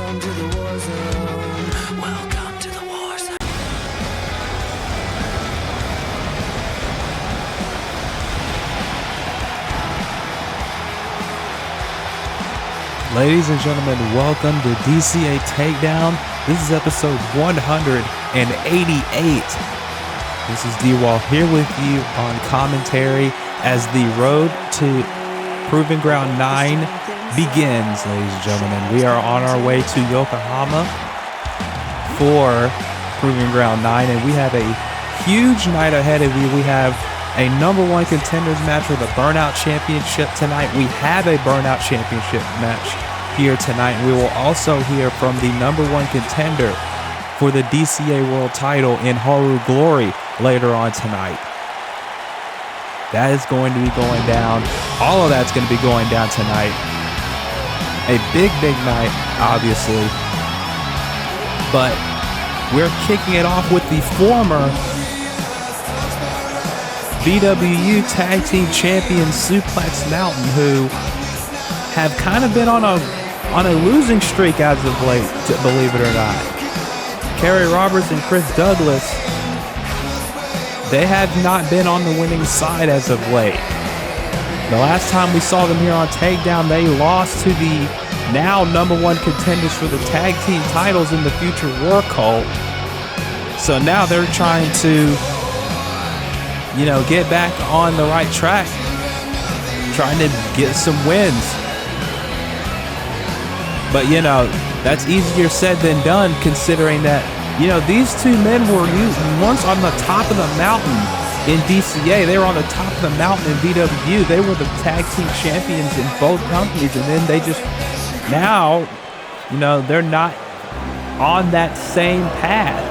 Welcome to the war zone. Welcome to the war zone. Ladies and gentlemen, welcome to DCA Takedown. This is episode 188. This is D-Wall here with you on commentary as the road to Proving Ground 9 begins, ladies and gentlemen. We are on our way to Yokohama for Proving Ground 9, and we have a huge night ahead of you. We have a #1 contenders match for the Burnout Championship tonight. We have a Burnout Championship match here tonight. We will also hear from the #1 contender for the DCA World title in Haru Glory later on tonight. That is going to be going down. All of that's going to be going down tonight. A big night, obviously. But we're kicking it off with the former BWU Tag Team Champion Suplex Mountain, who have kind of been on a losing streak as of late, believe it or not. Kerry Roberts and Chris Douglas, they have not been on the winning side as of late. The last time we saw them here on Takedown, they lost to the now #1 contenders for the tag team titles in the Future War Cult. So now they're trying to, get back on the right track, trying to get some wins. But, that's easier said than done, considering that, these two men were once on the top of the mountain in DCA. They were on the top of the mountain in BWU. They were the tag team champions in both companies, and then they just, now, they're not on that same path.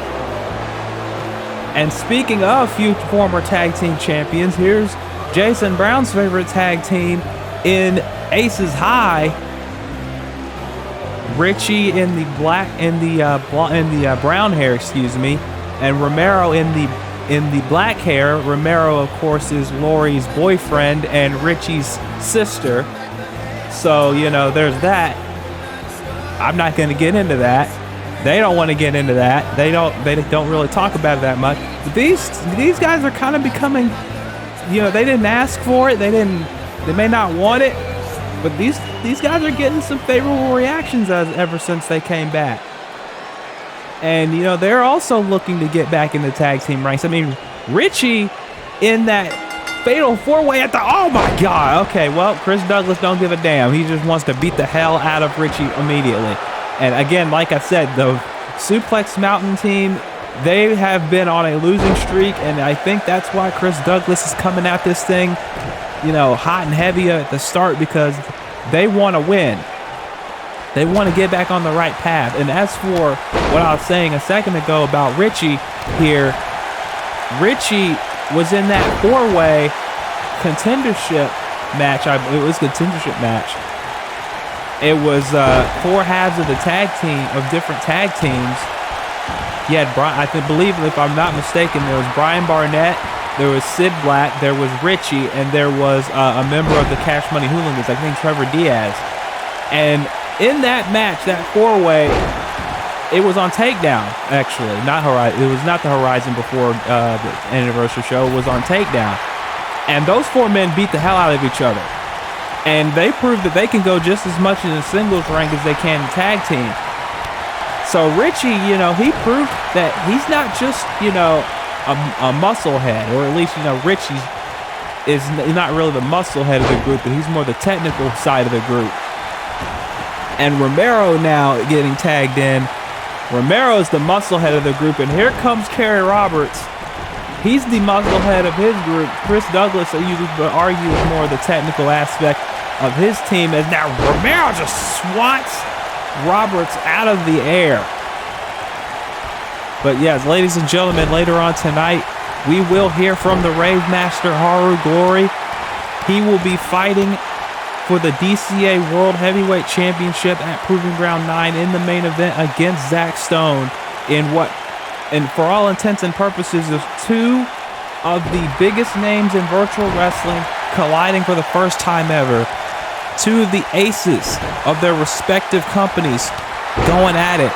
And speaking of former tag team champions, here's Jason Brown's favorite tag team in Aces High. Richie in the brown hair, and Romero in the black hair. Romero, of course, is Lori's boyfriend and Richie's sister. So there's that. I'm not going to get into that. They don't want to get into that. They don't really talk about it that much. But these guys are kind of becoming, they didn't ask for it. They may not want it. But these guys are getting some favorable reactions ever since they came back. And, they're also looking to get back in the tag team ranks. I mean, Richie in that fatal four-way oh my God. Okay, well, Chris Douglas don't give a damn. He just wants to beat the hell out of Richie immediately. And again, like I said, the Suplex Mountain team, they have been on a losing streak. And I think that's why Chris Douglas is coming at this thing, hot and heavy at the start, because they want to win. They want to get back on the right path. And as for what I was saying a second ago about Richie here, Richie was in that four-way contendership match. It was a contendership match. It was four halves of the tag team, of different tag teams. You had Brian, I believe, if I'm not mistaken, there was Brian Barnett, there was Sid Black, there was Richie, and there was a member of the Cash Money Hooligans, I think Trevor Diaz. And in that match, that four-way, it was on Takedown, actually. Not Horizon. It was not the Horizon before the anniversary show. It was on Takedown. And those four men beat the hell out of each other. And they proved that they can go just as much in the singles rank as they can in tag team. So Richie, he proved that he's not just, a muscle head, or at least, Richie is not really the muscle head of the group, but he's more the technical side of the group. And Romero now getting tagged in. Romero is the muscle head of the group, and here comes Kerry Roberts. He's the muscle head of his group. Chris Douglas, you would argue, is more the technical aspect of his team, as now Romero just swats Roberts out of the air. But yes, ladies and gentlemen, later on tonight, we will hear from the Rave Master Haru Glory. He will be fighting for the DCA World Heavyweight Championship at Proving Ground 9 in the main event against Zach Stone in what, and for all intents and purposes, is two of the biggest names in virtual wrestling colliding for the first time ever. Two of the aces of their respective companies going at it.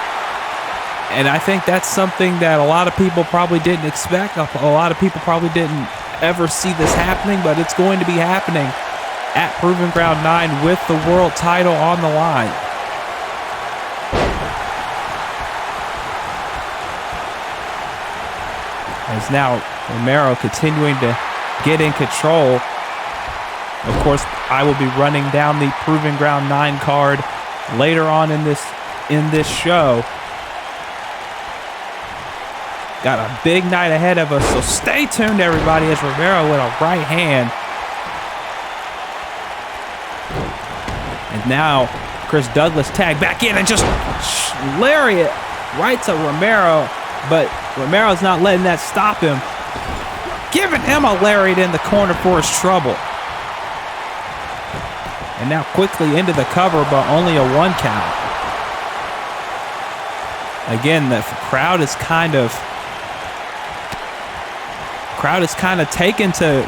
And I think that's something that a lot of people probably didn't expect. A lot of people probably didn't ever see this happening, but it's going to be happening at Proving Ground 9 with the world title on the line. As now Romero continuing to get in control. Of course, I will be running down the Proving Ground 9 card later on in this show. Got a big night ahead of us, so stay tuned, everybody, as Romero with a right hand. And now Chris Douglas tagged back in and just lariat right to Romero, but Romero's not letting that stop him. Giving him a lariat in the corner for his trouble. And now quickly into the cover, but only a 1 count. Again, the crowd is kind of taken to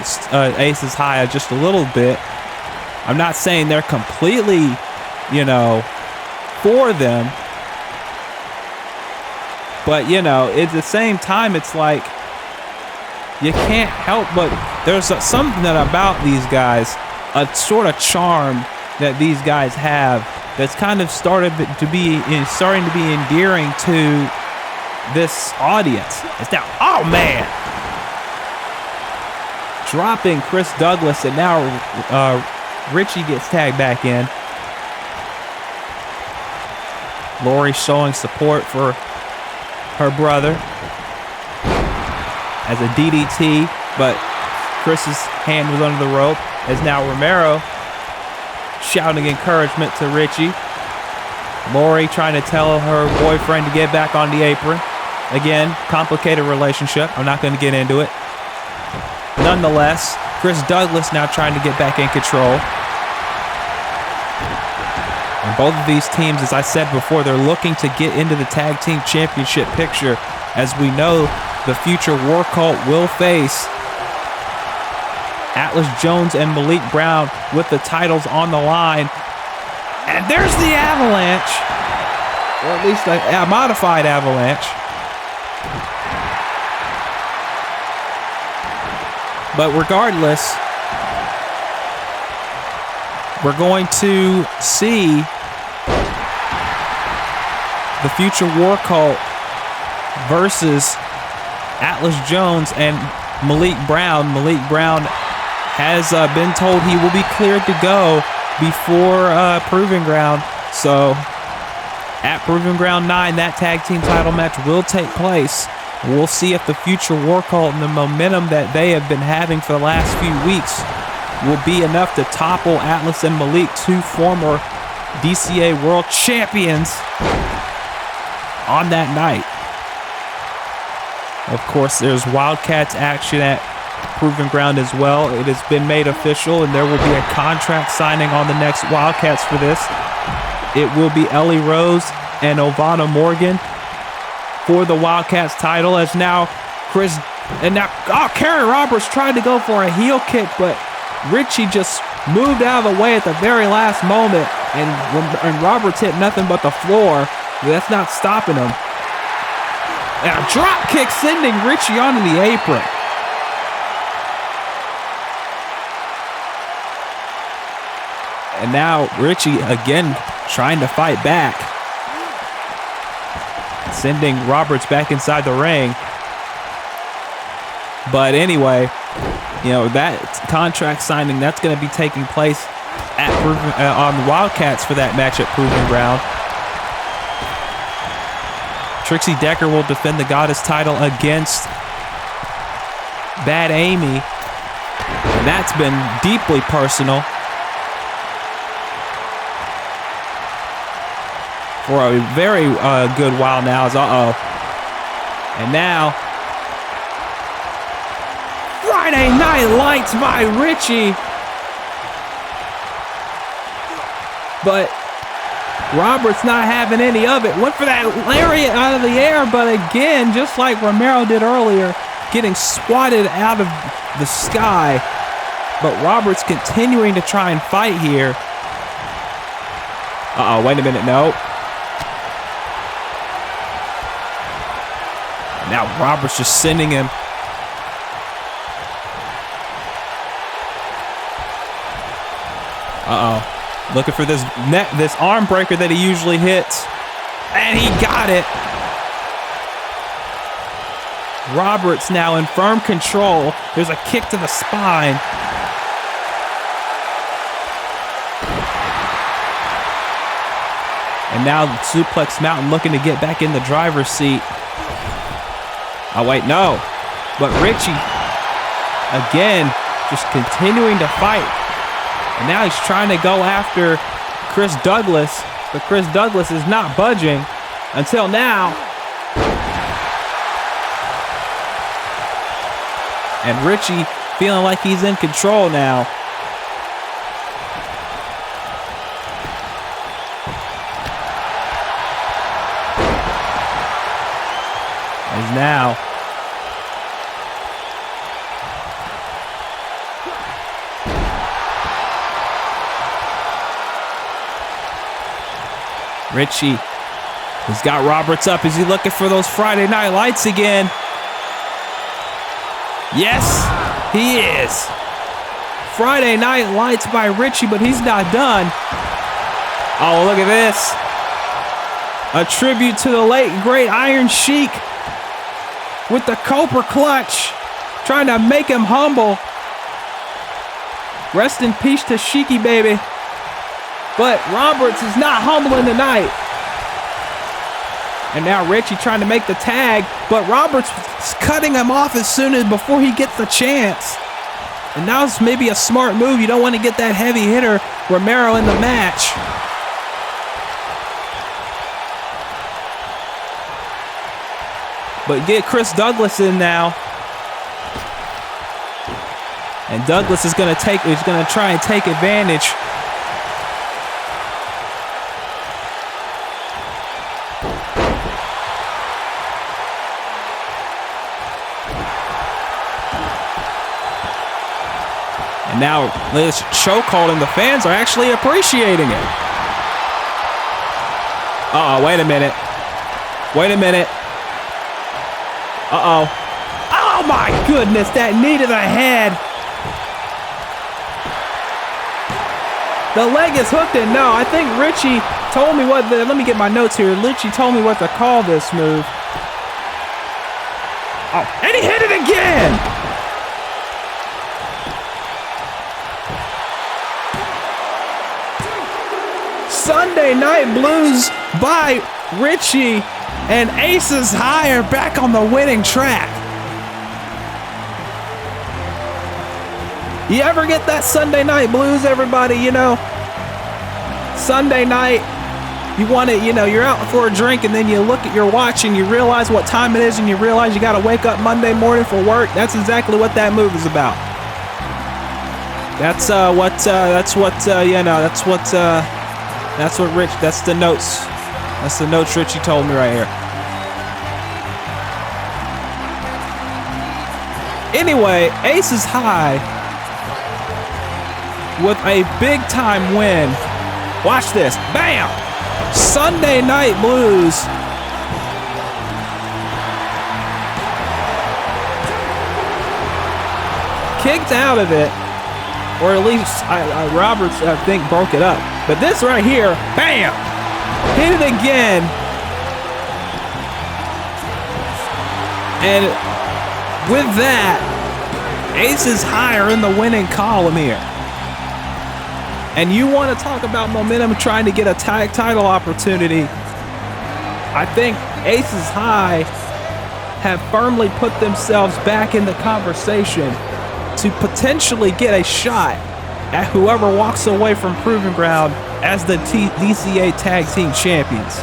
Aces High just a little bit. I'm not saying they're completely, for them. But, at the same time, it's like you can't help but there's something about these guys, a sort of charm that these guys have that's kind of starting to be endearing to this audience. It's now, oh man, dropping Chris Douglas, and now Richie gets tagged back in. Lori showing support for her brother as a DDT, but Chris's hand was under the rope, as now Romero shouting encouragement to Richie. Lori trying to tell her boyfriend to get back on the apron. Again, complicated relationship. I'm not going to get into it. Nonetheless, Chris Douglas now trying to get back in control. And both of these teams, as I said before, they're looking to get into the tag team championship picture. As we know, the future War Cult will face Atlas Jones and Malik Brown with the titles on the line. And there's the Avalanche, or at least a modified Avalanche. But regardless, we're going to see the future War Cult versus Atlas Jones and Malik Brown. Malik Brown has been told he will be cleared to go before Proving Ground. So at Proving Ground 9, that tag team title match will take place. We'll see if the future War Cult and the momentum that they have been having for the last few weeks will be enough to topple Atlas and Malik, two former DCA world champions, on that night. Of course, there's Wildcats action at Proving Ground as well. It has been made official, and there will be a contract signing on the next Wildcats for this. It will be Ellie Rose and Ovana Morgan for the Wildcats title, as now Kerry Roberts tried to go for a heel kick, but Richie just moved out of the way at the very last moment, and Roberts hit nothing but the floor. That's not stopping him. And a drop kick sending Richie onto the apron. And now Richie again trying to fight back, sending Roberts back inside the ring. But anyway, that contract signing, that's going to be taking place at on the Wildcats for that match at Proving Ground. Trixie Decker will defend the Goddess title against Bad Amy. And that's been deeply personal for a very good while now. And now, Friday Night Lights by Richie. But Roberts not having any of it. Went for that lariat out of the air, but again, just like Romero did earlier, getting swatted out of the sky. But Roberts continuing to try and fight here. Wait a minute, no. Now Roberts just sending him. Looking for this arm breaker that he usually hits. And he got it. Roberts now in firm control. There's a kick to the spine. And now Suplex Mountain looking to get back in the driver's seat. Oh, wait, no. But Richie, again, just continuing to fight. And now he's trying to go after Chris Douglas, but Chris Douglas is not budging until now. And Richie feeling like he's in control now. As now Richie has got Roberts up. Is he looking for those Friday Night Lights again? Yes, he is. Friday Night Lights by Richie, but he's not done. Oh, look at this. A tribute to the late, great Iron Sheik with the Cooper clutch, trying to make him humble. Rest in peace to Sheiky, baby. But Roberts is not humbling tonight. And now Richie trying to make the tag, but Roberts is cutting him off as soon as before he gets the chance. And now it's maybe a smart move. You don't want to get that heavy hitter Romero in the match. But get Chris Douglas in now. And Douglas is going to try and take advantage. And now this chokehold, and the fans are actually appreciating it. Uh-oh, wait a minute. Wait a minute. Uh-oh. Oh my goodness, that knee to the head. The leg is hooked in. No, I think Richie told me what let me get my notes here. Richie told me what to call this move. Oh, and he hit it again. Sunday Night Blues by Richie, and Aces High are back on the winning track. You ever get that Sunday Night Blues, everybody? You know, Sunday night, you want to, you know, you're out for a drink and then you look at your watch and you realize what time it is and you realize you got to wake up Monday morning for work. That's exactly what that move is about. That's the notes. That's the notes Richie told me right here. Anyway, Aces High with a big time win. Watch this. Bam! Sunday Night Blues. Kicked out of it. Or at least Roberts, I think, broke it up. But this right here, bam! Hit it again. And with that, Aces High are in the winning column here. And you want to talk about momentum trying to get a tag title opportunity. I think Aces High have firmly put themselves back in the conversation to potentially get a shot at whoever walks away from Proving Ground as the DCA Tag Team Champions.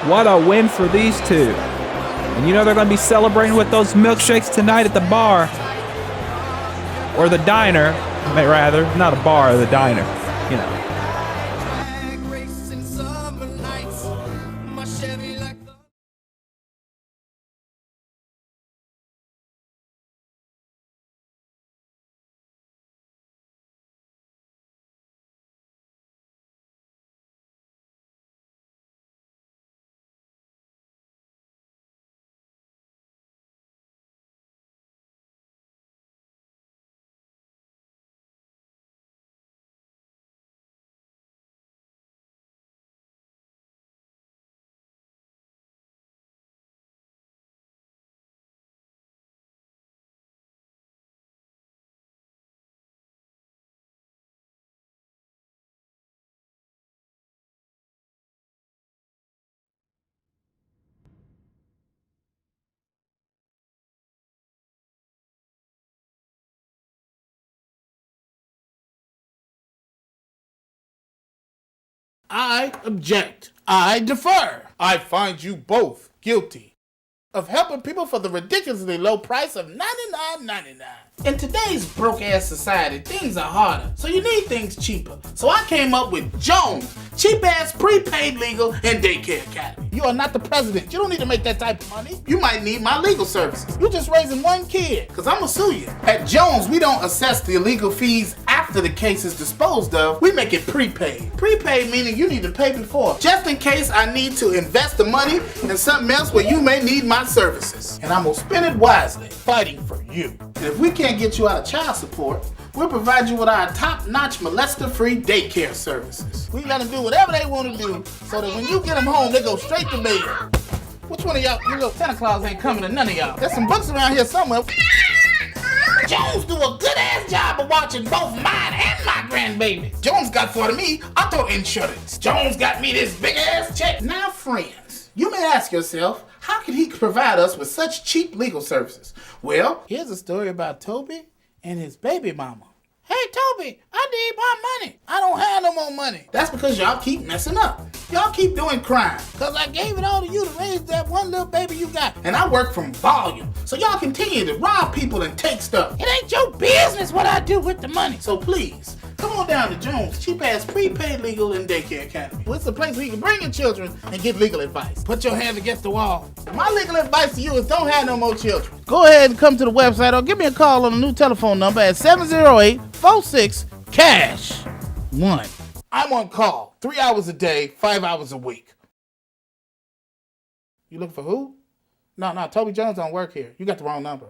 What a win for these two. And you know they're going to be celebrating with those milkshakes tonight at the bar. Or the diner, rather. Not a bar, the diner. You know. I object. I defer. I find you both guilty of helping people for the ridiculously low price of $99.99. In today's broke-ass society, things are harder, so you need things cheaper. So I came up with Jones, cheap-ass prepaid legal and daycare academy. You are not the president. You don't need to make that type of money. You might need my legal services. You're just raising one kid, because I'm going to sue you. At Jones, we don't assess the illegal fees after the case is disposed of. We make it prepaid. Prepaid meaning you need to pay before, just in case I need to invest the money in something else where you may need my services. And I'm going to spend it wisely, fighting for you. And if we can't get you out of child support, we'll provide you with our top-notch molester-free daycare services. We let them do whatever they want to do, so that when you get them home, they go straight to bed. Which one of y'all, you little Santa Claus ain't coming to none of y'all? There's some books around here somewhere. Jones do a good-ass job of watching both mine and my grandbaby. Jones got for me auto insurance. Jones got me this big-ass check. Now, friends, you may ask yourself, how can he provide us with such cheap legal services? Well, here's a story about Toby and his baby mama. Hey, Toby, I need my money. I don't have no more money. That's because y'all keep messing up. Y'all keep doing crime. Because I gave it all to you to raise that one little baby you got. And I work from volume. So y'all continue to rob people and take stuff. It ain't your business what I do with the money. So please, come on down to Jones, cheap-ass prepaid legal and daycare academy. Well, it's a place where you can bring your children and get legal advice. Put your hand against the wall. My legal advice to you is don't have no more children. Go ahead and come to the website or give me a call on the new telephone number at 708-46-CASH-1. I'm on call 3 hours a day, 5 hours a week. You looking for who? No, Toby Jones don't work here. You got the wrong number.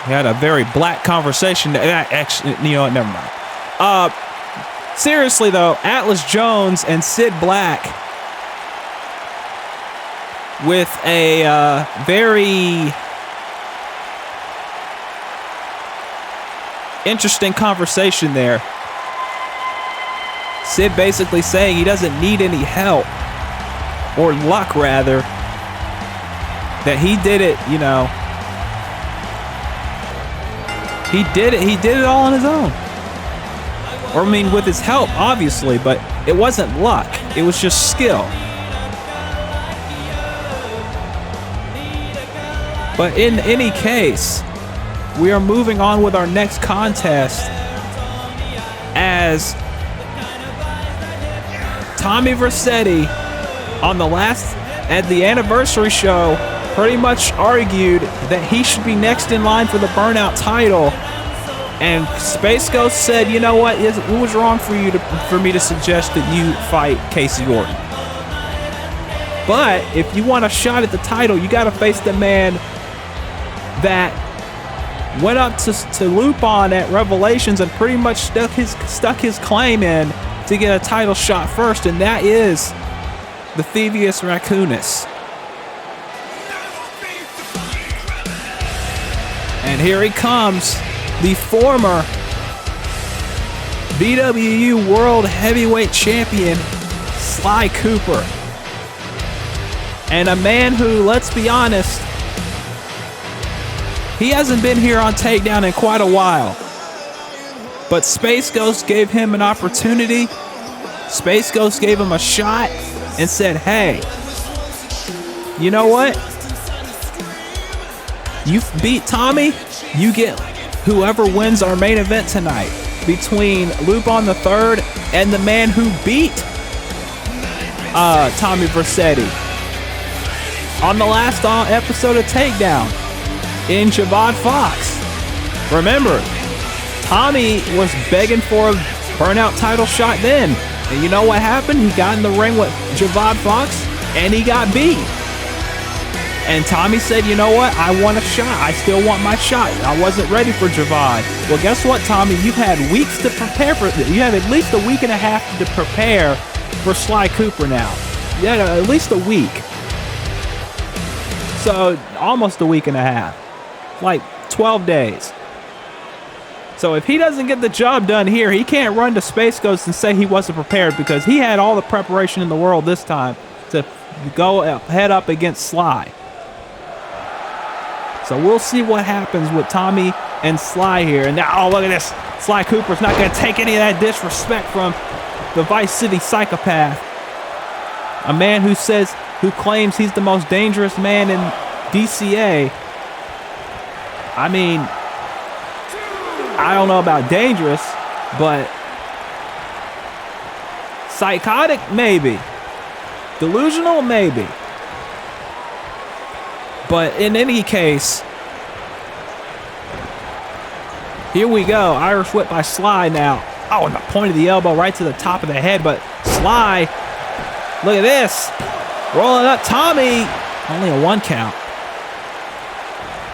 We had a very black conversation. Actually, you know what? Never mind. Seriously though, Atlas Jones and Sid Black with a very interesting conversation there. Sid basically saying he doesn't need any help, or luck rather, that he did it, you know. He did it all on his own. Or I mean with his help, obviously, but it wasn't luck. It was just skill. But in any case, we are moving on with our next contest as Tommy Vercetti at the anniversary show pretty much argued that he should be next in line for the Burnout title, and Space Ghost said, "You know what? It was wrong for me to suggest that you fight Casey Gordon. But if you want a shot at the title, you got to face the man that went up to Lupin at Revelations and pretty much stuck his claim in to get a title shot first, and that is the Thievius Raccoonus." And here he comes, the former BWU World Heavyweight Champion, Sly Cooper. And a man who, let's be honest, he hasn't been here on Takedown in quite a while. But Space Ghost gave him an opportunity. Space Ghost gave him a shot and said, hey, you know what? You beat Tommy, you get whoever wins our main event tonight between Lupin the Third and the man who beat Tommy Vercetti on the last episode of Takedown in Javad Fox. Remember, Tommy was begging for a Burnout title shot then. And you know what happened? He got in the ring with Javad Fox and he got beat. And Tommy said, you know what? I want a shot. I still want my shot. I wasn't ready for Javad. Well, guess what, Tommy? You've had weeks to prepare for it. You have at least a week and a half to prepare for Sly Cooper now. Yeah, at least a week. So almost a week and a half. Like 12 days. So if he doesn't get the job done here, he can't run to Space Ghost and say he wasn't prepared, because he had all the preparation in the world this time to go head up against Sly. So we'll see what happens with Tommy and Sly here. And now, oh, look at this. Sly Cooper's not going to take any of that disrespect from the Vice City psychopath. A man who claims he's the most dangerous man in DCA. I mean, I don't know about dangerous, but psychotic, maybe. Delusional, maybe. But in any case, here we go. Irish whip by Sly now. Oh, and the point of the elbow right to the top of the head. But Sly, look at this. Rolling up Tommy. Only a 1 count.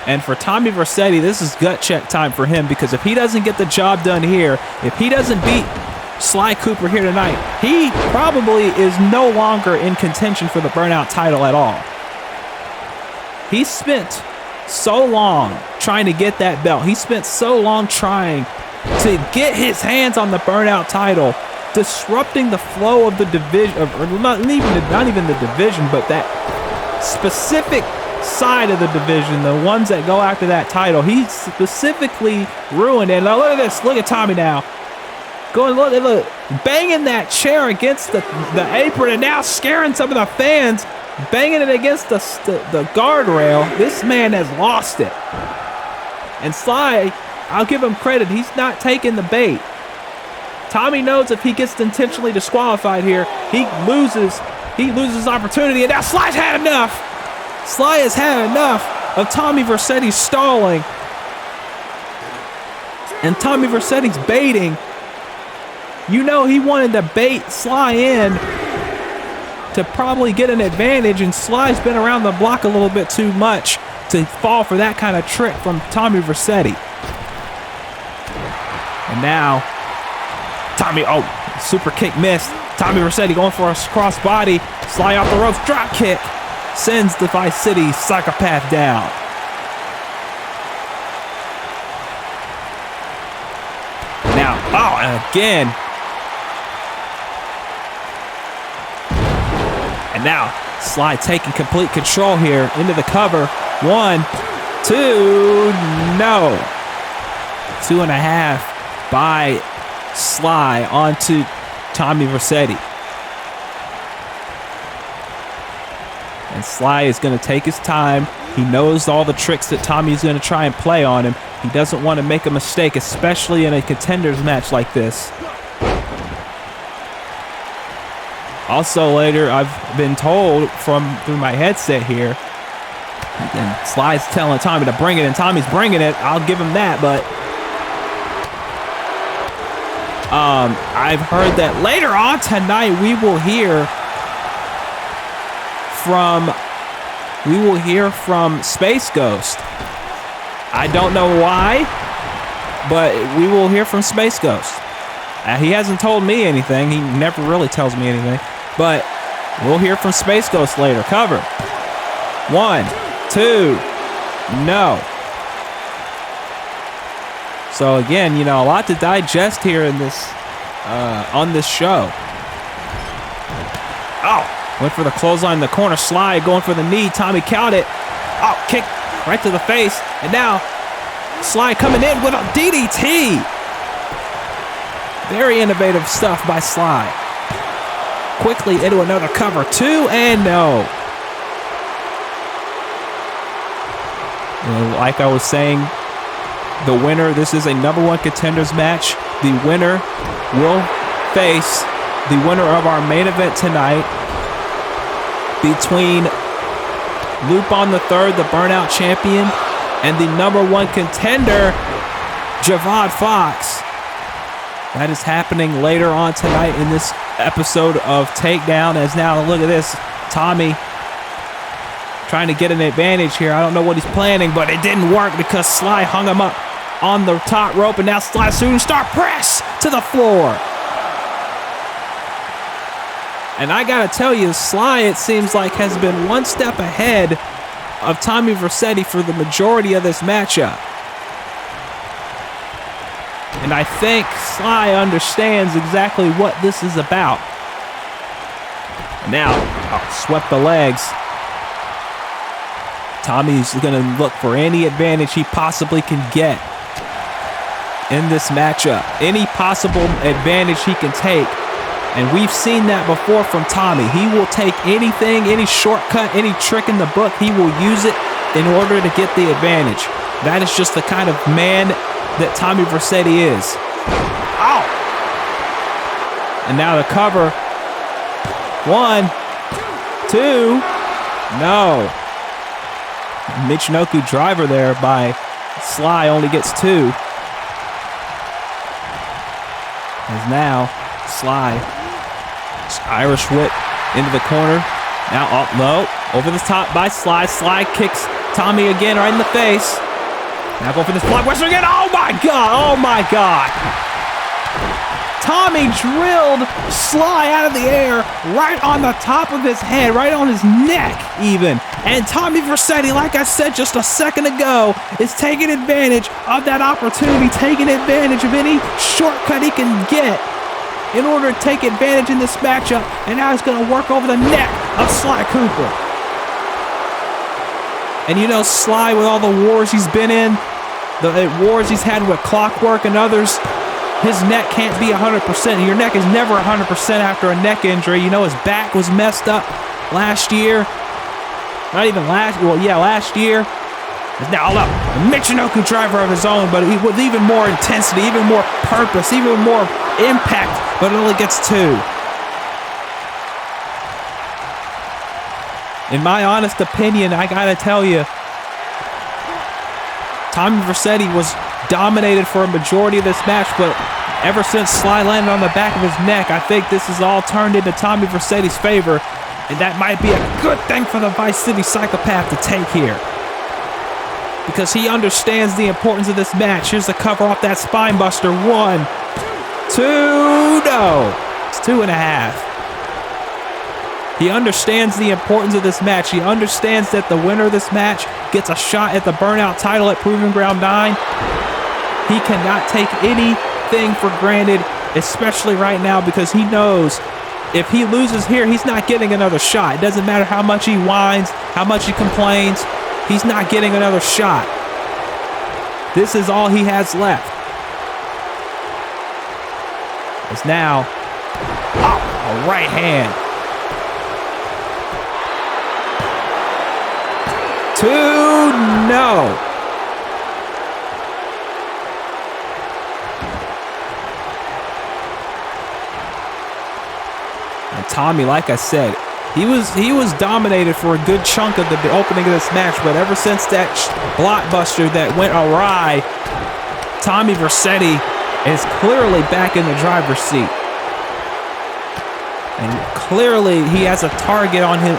And for Tommy Vercetti, this is gut check time for him, because if he doesn't get the job done here, if he doesn't beat Sly Cooper here tonight, he probably is no longer in contention for the Burnout title at all. He spent so long trying to get that belt. He spent so long trying to get his hands on the Burnout title, disrupting the flow of the division, or not even the division, but that specific side of the division, the ones that go after that title. He specifically ruined it. Now look at this. Look at Tommy now. Look, banging that chair against the apron, and now scaring some of the fans, banging it against the guardrail. This man has lost it. And Sly, I'll give him credit, he's not taking the bait. Tommy knows if he gets intentionally disqualified here, he loses opportunity, and now Sly's had enough. Sly has had enough of Tommy Vercetti's stalling. And Tommy Vercetti's baiting. You know, he wanted to bait Sly in to probably get an advantage, and Sly's been around the block a little bit too much to fall for that kind of trick from Tommy Vercetti. And now, Tommy, oh, super kick missed. Tommy Vercetti going for a crossbody. Sly off the ropes, drop kick. Sends the Vice City psychopath down. Now, oh, and again. And now, Sly taking complete control here into the cover. 1, 2, no. 2.5 by Sly onto Tommy Vercetti. And Sly is going to take his time. He knows all the tricks that Tommy's going to try and play on him. He doesn't want to make a mistake, especially in a contenders match like this. Also later, I've been told through my headset here, and Sly's telling Tommy to bring it, and Tommy's bringing it. I'll give him that, but I've heard that later on tonight we will hear from Space Ghost. I don't know why, but we will hear from Space Ghost. He hasn't told me anything. He never really tells me anything, but we'll hear from Space Ghost later. Cover. 1, 2, no. So again, you know, a lot to digest here in this on this show. Oh, went for the clothesline in the corner. Sly going for the knee. Tommy counted. Oh, kick right to the face. And now Sly coming in with a DDT. Very innovative stuff by Sly. Quickly into another cover. 2 and no. And like I was saying, the winner, this is a #1 contenders match. The winner will face the winner of our main event tonight between Lupin the Third, the Burnout Champion, and the #1 contender, Javad Fox. That is happening later on tonight in this episode of Takedown. As now, look at this, Tommy trying to get an advantage here. I don't know what he's planning, but it didn't work because Sly hung him up on the top rope, and now Sly shooting star press to the floor. And I gotta tell you, Sly, it seems like, has been one step ahead of Tommy Vercetti for the majority of this matchup. And I think Sly understands exactly what this is about. And now, swept the legs. Tommy's gonna look for any advantage he possibly can get in this matchup. Any possible advantage he can take. And we've seen that before from Tommy. He will take anything, any shortcut, any trick in the book. He will use it in order to get the advantage. That is just the kind of man that Tommy Vercetti is. Ow! And now the cover. 1, 2, no. Michinoku driver there by Sly only gets 2. As now, Sly, Irish whip into the corner. Now, oh, no, over the top by Sly. Sly kicks Tommy again right in the face. Now go for this blockbuster again. Oh my God, oh my God. Tommy drilled Sly out of the air right on the top of his head, right on his neck even. And Tommy Vercetti, like I said just a second ago, is taking advantage of that opportunity, taking advantage of any shortcut he can get in order to take advantage in this matchup. And now he's going to work over the neck of Sly Cooper. And you know, Sly, with all the wars he's been in, the wars he's had with Clockwork and others, his neck can't be 100%. Your neck is never 100% after a neck injury. You know, his back was messed up last year. Not even last, well, yeah, last year. Now, look, a Michinoku driver of his own, but with even more intensity, even more purpose, even more impact, but it only gets 2. In my honest opinion, I gotta tell you, Tommy Vercetti was dominated for a majority of this match, but ever since Sly landed on the back of his neck, I think this is all turned into Tommy Vercetti's favor, and that might be a good thing for the Vice City Psychopath to take here, because he understands the importance of this match. Here's the cover off that spine buster. 1, 2, no, it's 2.5. He understands the importance of this match. He understands that the winner of this match gets a shot at the Burnout title at Proving Ground 9. He cannot take anything for granted, especially right now, because he knows if he loses here, he's not getting another shot. It doesn't matter how much he whines, how much he complains, he's not getting another shot. This is all he has left. It's now a right hand. 2, no. And Tommy, like I said, he was dominated for a good chunk of the opening of this match, but ever since that blockbuster that went awry, Tommy Vercetti is clearly back in the driver's seat. And clearly he has a target on him,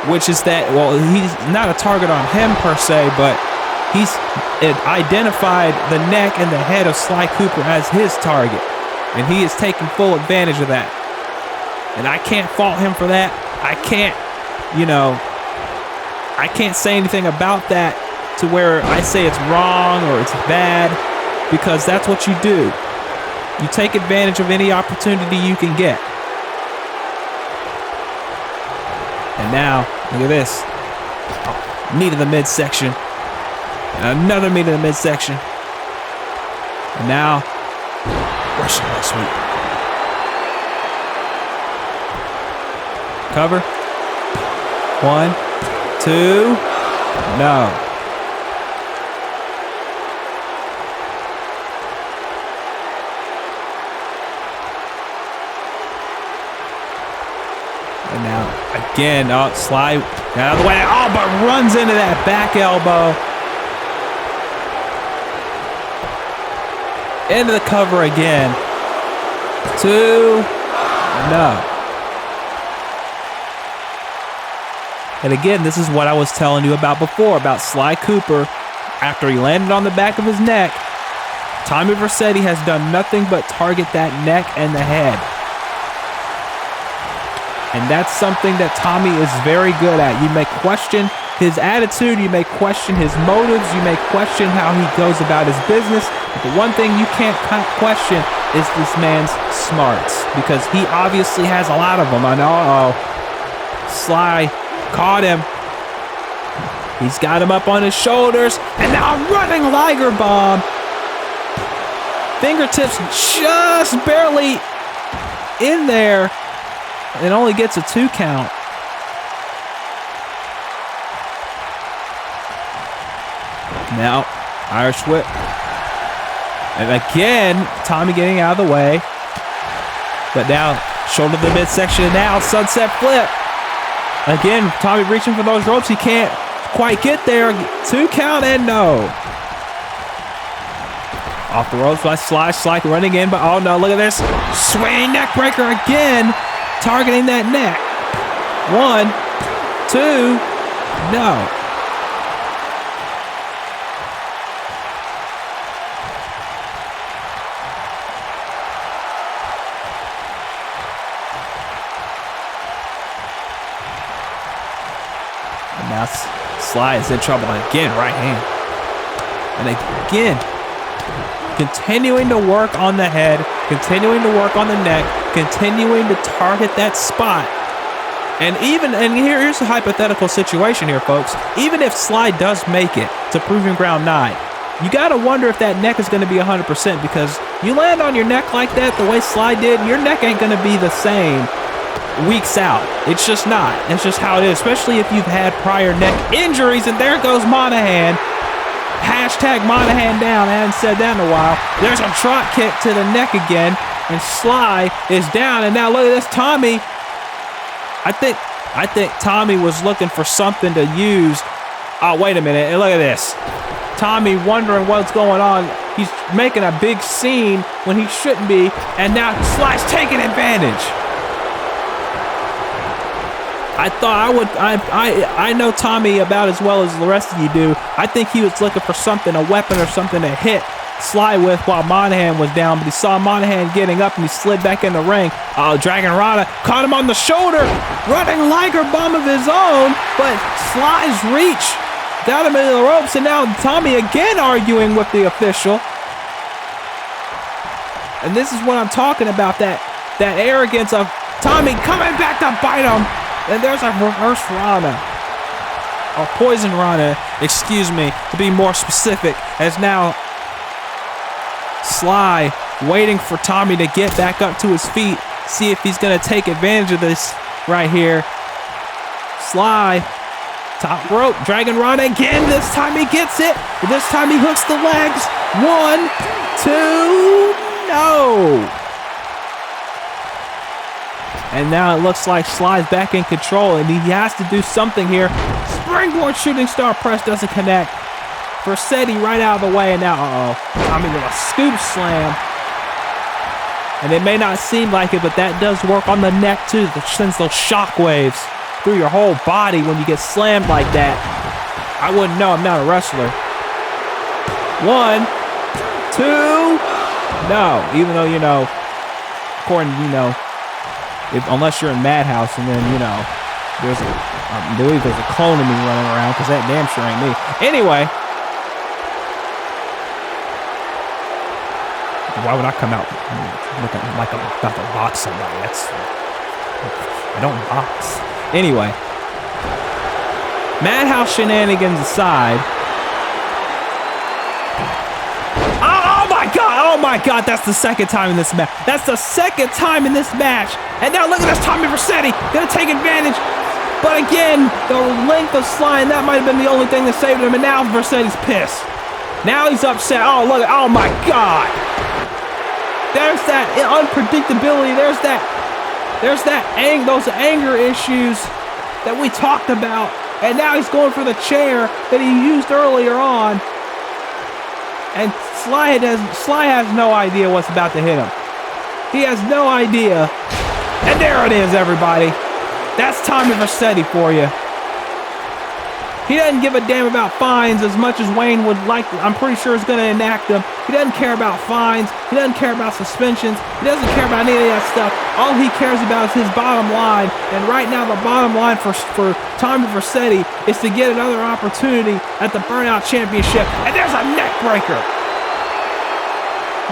which is that, well, he's not a target on him per se, but he's identified the neck and the head of Sly Cooper as his target. And he is taking full advantage of that. And I can't fault him for that. I can't say anything about that to where I say it's wrong or it's bad, because that's what you do. You take advantage of any opportunity you can get. now, look at this. Knee to the midsection. And another knee to the midsection. And now, Russian leg sweep. Cover. 1, 2, no. And now, again, Sly out of the way. Oh, but runs into that back elbow. Into the cover again. 2, no. And again, this is what I was telling you about before, about Sly Cooper. After he landed on the back of his neck, Tommy Vercetti has done nothing but target that neck and the head. And that's something that Tommy is very good at. You may question his attitude, you may question his motives, you may question how he goes about his business, but the one thing you can't question is this man's smarts, because he obviously has a lot of them. I know, Sly caught him. He's got him up on his shoulders, and now running Liger bomb. Fingertips just barely in there. It only gets a 2 count. Now, Irish whip. And again, Tommy getting out of the way. But now, shoulder to the midsection, and now sunset flip. Again, Tommy reaching for those ropes. He can't quite get there. 2 count and no. Off the ropes by Sly. Sly running in, but oh no, look at this. Swinging neck breaker again. Targeting that neck. 1, 2, no. And now Sly is in trouble again, right hand. And again, continuing to work on the head, continuing to work on the neck, continuing to target that spot. And here's a hypothetical situation here, folks. Even if Sly does make it to Proving Ground 9, you got to wonder if that neck is going to be 100%, because you land on your neck like that, the way Sly did, your neck ain't going to be the same weeks out. It's just not. It's just how it is, especially if you've had prior neck injuries. And there goes Monahan. Hashtag Monahan down. I haven't said that in a while. There's a trot kick to the neck again, and Sly is down. And now look at this, Tommy. I think Tommy was looking for something to use. Oh, wait a minute. And look at this. Tommy wondering what's going on. He's making a big scene when he shouldn't be. And now Sly's taking advantage. I know Tommy about as well as the rest of you do. I think he was looking for something, a weapon or something to hit Sly with while Monahan was down, but he saw Monahan getting up and he slid back in the ring. Dragon Rana caught him on the shoulder, running Liger bomb of his own, but Sly's reach got him into the ropes, and now Tommy again arguing with the official. And this is what I'm talking about, that arrogance of Tommy coming back to bite him. And there's a reverse Rana, or poison Rana, excuse me, to be more specific, as now Sly waiting for Tommy to get back up to his feet, see if he's going to take advantage of this right here. Sly, top rope, Dragon Rana again. This time he gets it. This time he hooks the legs. 1, 2, no. And now it looks like Sly's back in control, and he has to do something here. Springboard shooting star press doesn't connect. Vercetti right out of the way, and now, Tommy with a scoop slam. And it may not seem like it, but that does work on the neck too. That sends those shock waves through your whole body when you get slammed like that. I wouldn't know, I'm not a wrestler. 1, 2, no. Even though, according to, unless you're in Madhouse, and then, I believe there's a clone of me running around, because that damn sure ain't me. Anyway, why would I come out looking like I'm about to box somebody? I don't box. Anyway, Madhouse shenanigans aside. Oh my God, that's the second time in this match. That's the second time in this match. And now look at this, Tommy Vercetti gonna take advantage. But again, the length of Sly, and that might have been the only thing that saved him. And now Vercetti's pissed. Now he's upset. Oh, look, oh my God. There's that unpredictability. There's those anger issues that we talked about. And now he's going for the chair that he used earlier on. And Sly has no idea what's about to hit him. He has no idea. And there it is, everybody. That's Tommy Vercetti for you. He doesn't give a damn about fines as much as Wayne would like. I'm pretty sure is going to enact them. He doesn't care about fines. He doesn't care about suspensions. He doesn't care about any of that stuff. All he cares about is his bottom line. And right now, the bottom line for Tommy Vercetti is to get another opportunity at the Burnout Championship. And there's a neck breaker.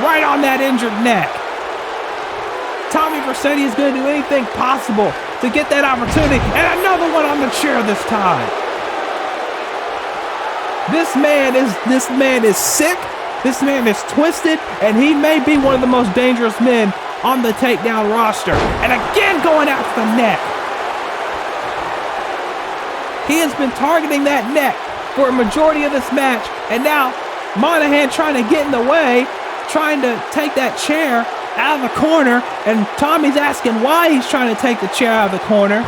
Right on that injured neck. Tommy Vercetti is going to do anything possible to get that opportunity. And another one on the chair this time. This man is sick. This man is twisted, and he may be one of the most dangerous men on the Takedown roster. And again, going after the neck. He has been targeting that neck for a majority of this match, and now Monahan trying to get in the way, trying to take that chair out of the corner, and Tommy's asking why he's trying to take the chair out of the corner.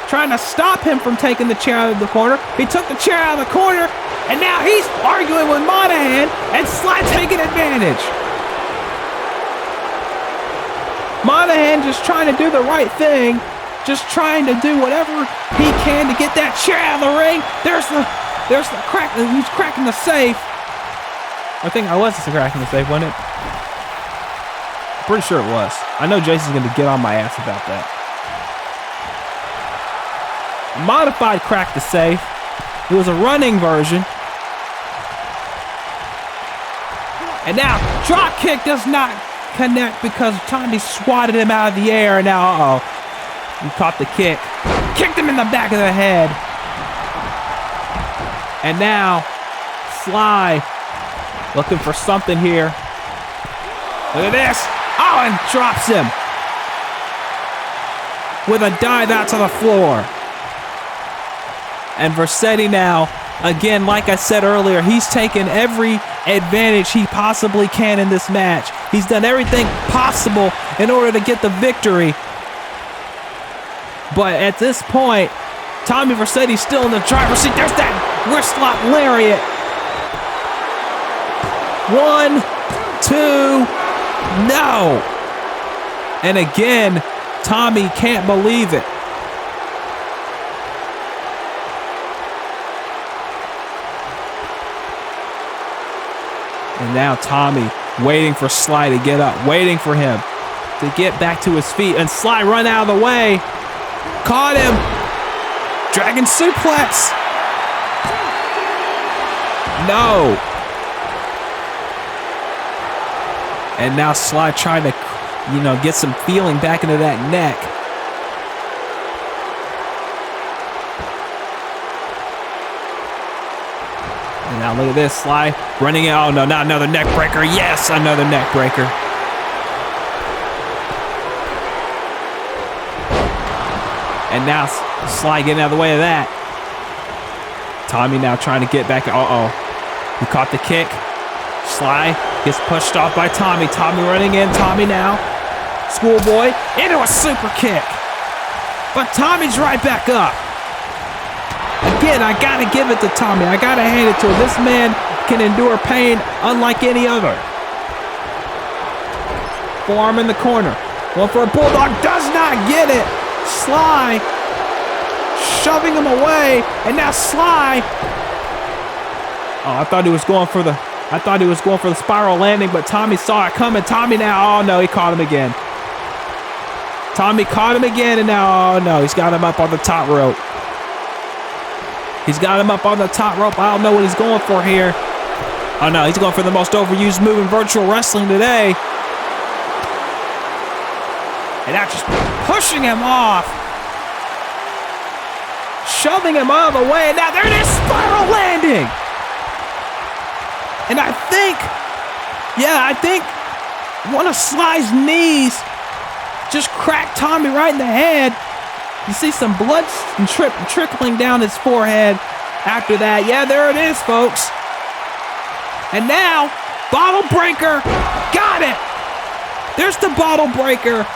Trying to stop him from taking the chair out of the corner. He took the chair out of the corner, and now he's arguing with Monahan, and Sly taking advantage. Monahan just trying to do the right thing, just trying to do whatever he can to get that chair out of the ring. There's the crack. He's cracking the safe. I think I was cracking the safe, wasn't it? Pretty sure it was. I know Jason's going to get on my ass about that. Modified crack the safe. It was a running version. And now, drop kick does not connect because Tommy swatted him out of the air. And now, he caught the kick. Kicked him in the back of the head. And now, Sly looking for something here. Look at this. Oh, and drops him with a dive out to the floor. And Vercetti now, again, like I said earlier, he's taken every advantage he possibly can in this match. He's done everything possible in order to get the victory. But at this point, Tommy Vercetti's still in the driver's seat. There's that wrist lock lariat. 1, 2, no. And again, Tommy can't believe it. And now Tommy waiting for Sly to get up, waiting for him to get back to his feet. And Sly run out of the way. Caught him. Dragon suplex. No. And now Sly trying to, get some feeling back into that neck. And now look at this, Sly running out. Oh no, not another neck breaker. Yes, another neck breaker. And now Sly getting out of the way of that. Tommy now trying to get back. He caught the kick. Sly gets pushed off by Tommy. Tommy running in. Tommy now. Schoolboy into a super kick. But Tommy's right back up. Again, I gotta give it to Tommy. I gotta hand it to him. This man can endure pain unlike any other. Forearm in the corner. Going for a bulldog. Does not get it. Sly shoving him away. And now Sly. I thought he was going for the spiral landing, but Tommy saw it coming. Tommy now. Oh no, he caught him again. Tommy caught him again, and now, oh no, he's got him up on the top rope. He's got him up on the top rope. I don't know what he's going for here. Oh no, he's going for the most overused move in virtual wrestling today. And now just pushing him off. shoving him out of the way. And now there it is, spiral landing. And I think one of Sly's knees just cracked Tommy right in the head. You see some blood trickling down his forehead after that. Yeah, there it is, folks. And now, bottle breaker. Got it. There's the bottle breaker.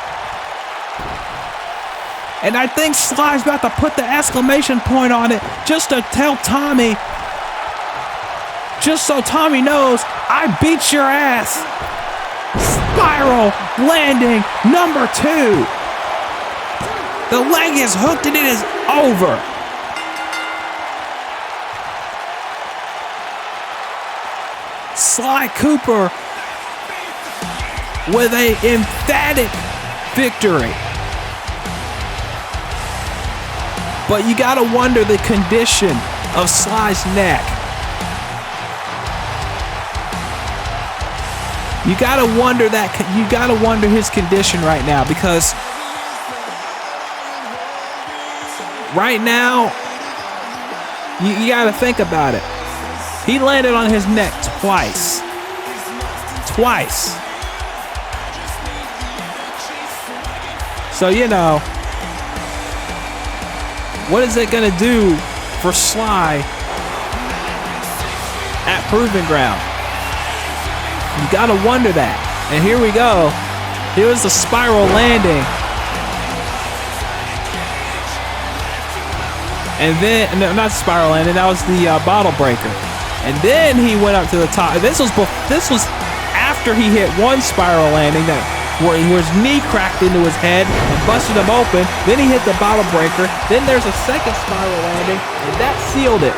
And I think Sly's about to put the exclamation point on it just to tell Tommy, just so Tommy knows, I beat your ass. Spiral landing number 2. The leg is hooked and it is over. Sly Cooper with an emphatic victory. But you gotta wonder the condition of Sly's neck. You gotta wonder his condition right now, because right now you gotta think about it. He landed on his neck twice. So, you know, what is it gonna do for Sly at Proving Ground? You gotta wonder that. And here we go. Here was the spiral landing. And then, no, not spiral landing, that was the bottle breaker. And then he went up to the top. This was after he hit one spiral landing where his knee cracked into his head and busted him open. Then he hit the bottle breaker. Then there's a second spiral landing, and that sealed it.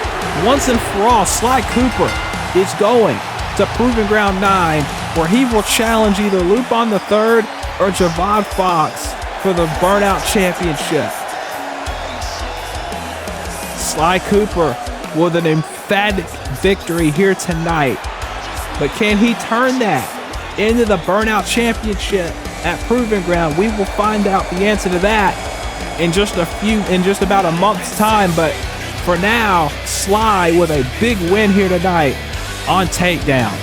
Once and for all, Sly Cooper is going to Proving Ground 9, where he will challenge either Lupin the Third or Javon Fox for the Burnout Championship. Sly Cooper with an emphatic victory here tonight. But can he turn that into the Burnout Championship at Proving Ground? We will find out the answer to that in just about a month's time. But for now, Sly with a big win here tonight on Takedown.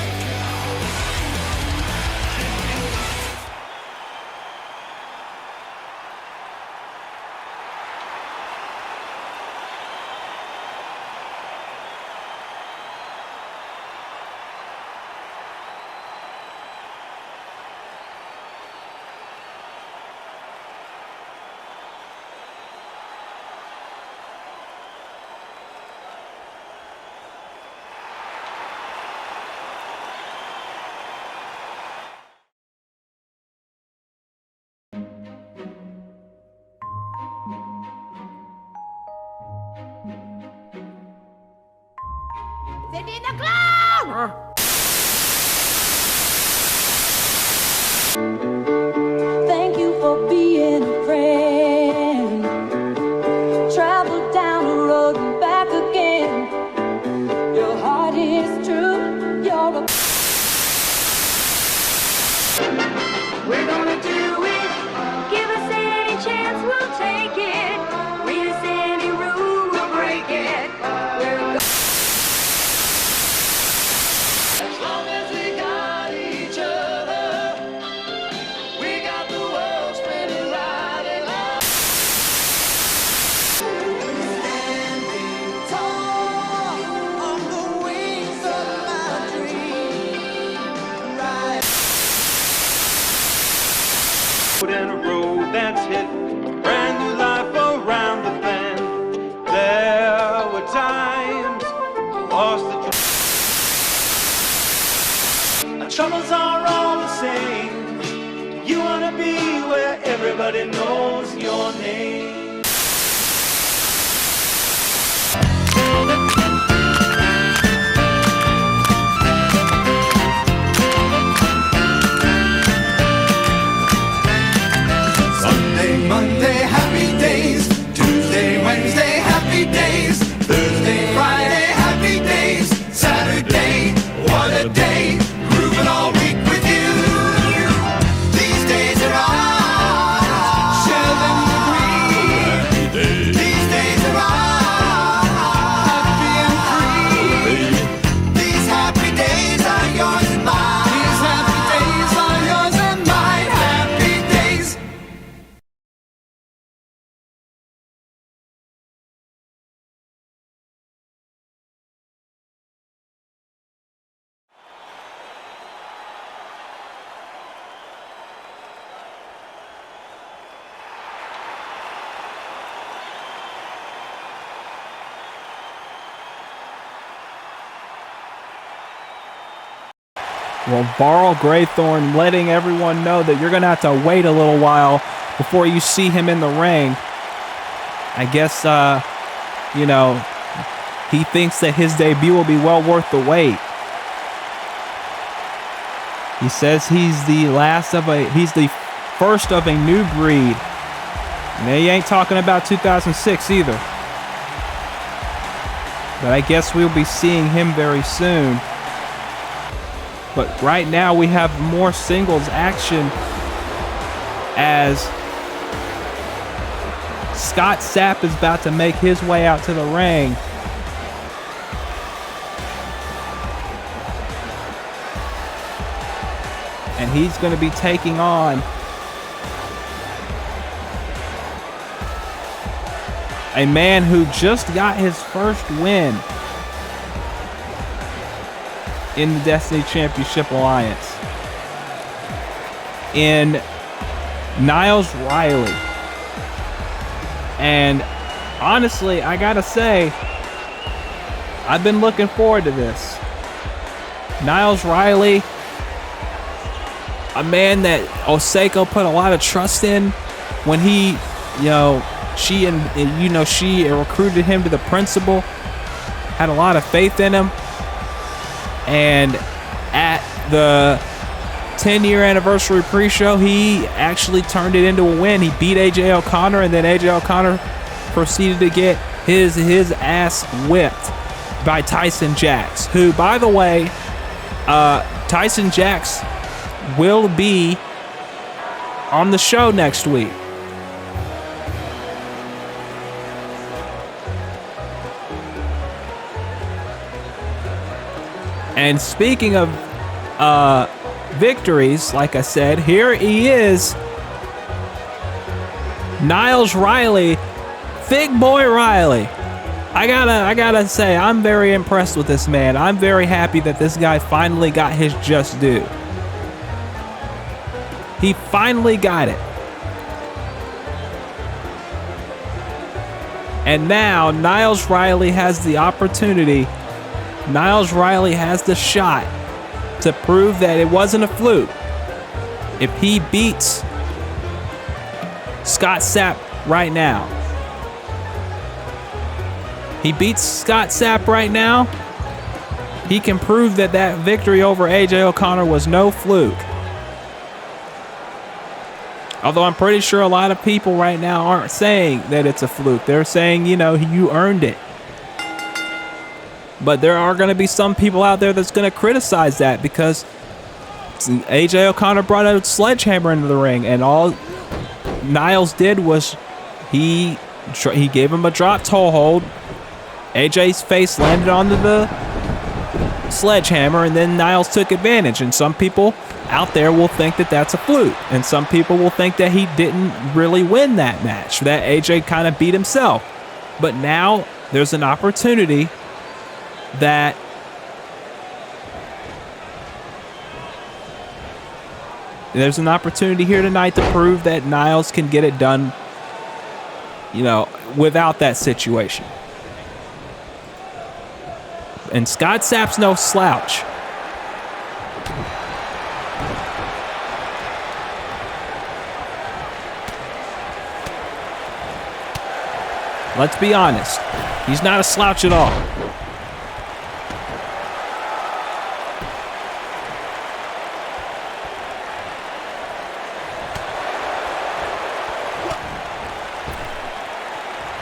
Thank you for being a friend. Travel down the road and back again. Your heart is true. You're a. We're gonna do it. Give us any chance, we'll take it. Read us any rule, we'll break it. We're go- As long as we got each other, we got the world spinning right in love. Standing tall on the wings of my dream. Right. And a road that's hit brand new life around the bend. There were times I lost the our troubles are all the same. You wanna be where everybody knows your name. Sunday, Monday, happy days. Tuesday, Wednesday, happy days. Thursday, Friday, happy days. Saturday, what a day. Grooving all week with you. These days are ours. Share them with me. Well, Varl Graythorne letting everyone know that you're going to have to wait a little while before you see him in the ring. I guess, he thinks that his debut will be well worth the wait. He says he's the first of a new breed. And they ain't talking about 2006 either. But I guess we'll be seeing him very soon. But right now we have more singles action as Scott Sapp is about to make his way out to the ring. And he's going to be taking on a man who just got his first win in the Destiny Championship Alliance, in Niles Riley. And honestly, I gotta say, I've been looking forward to this. Niles Riley, a man that Oseko put a lot of trust in when he, she recruited him to the principal, had a lot of faith in him. And at the 10-year anniversary pre-show, he actually turned it into a win. He beat AJ O'Connor, and then AJ O'Connor proceeded to get his ass whipped by Tyson Jax, who, by the way, Tyson Jax will be on the show next week. And speaking of victories, like I said, here he is, Niles Riley, Thick Boy Riley. I gotta say, I'm very impressed with this man. I'm very happy that this guy finally got his just due. He finally got it. And now Niles Riley has the opportunity. Niles Riley has the shot to prove that it wasn't a fluke. If he beats Scott Sapp right now, he can prove that victory over AJ O'Connor was no fluke. Although I'm pretty sure a lot of people right now aren't saying that it's a fluke. They're saying, you earned it. But there are going to be some people out there that's going to criticize that because AJ O'Connor brought a sledgehammer into the ring, and all Niles did was he gave him a drop toe hold. AJ's face landed onto the sledgehammer, and then Niles took advantage. And some people out there will think that that's a fluke, and some people will think that he didn't really win that match, that AJ kind of beat himself. But now there's an opportunity that there's an opportunity here tonight to prove that Niles can get it done, without that situation. And Scott Sapp's no slouch. Let's be honest. He's not a slouch at all.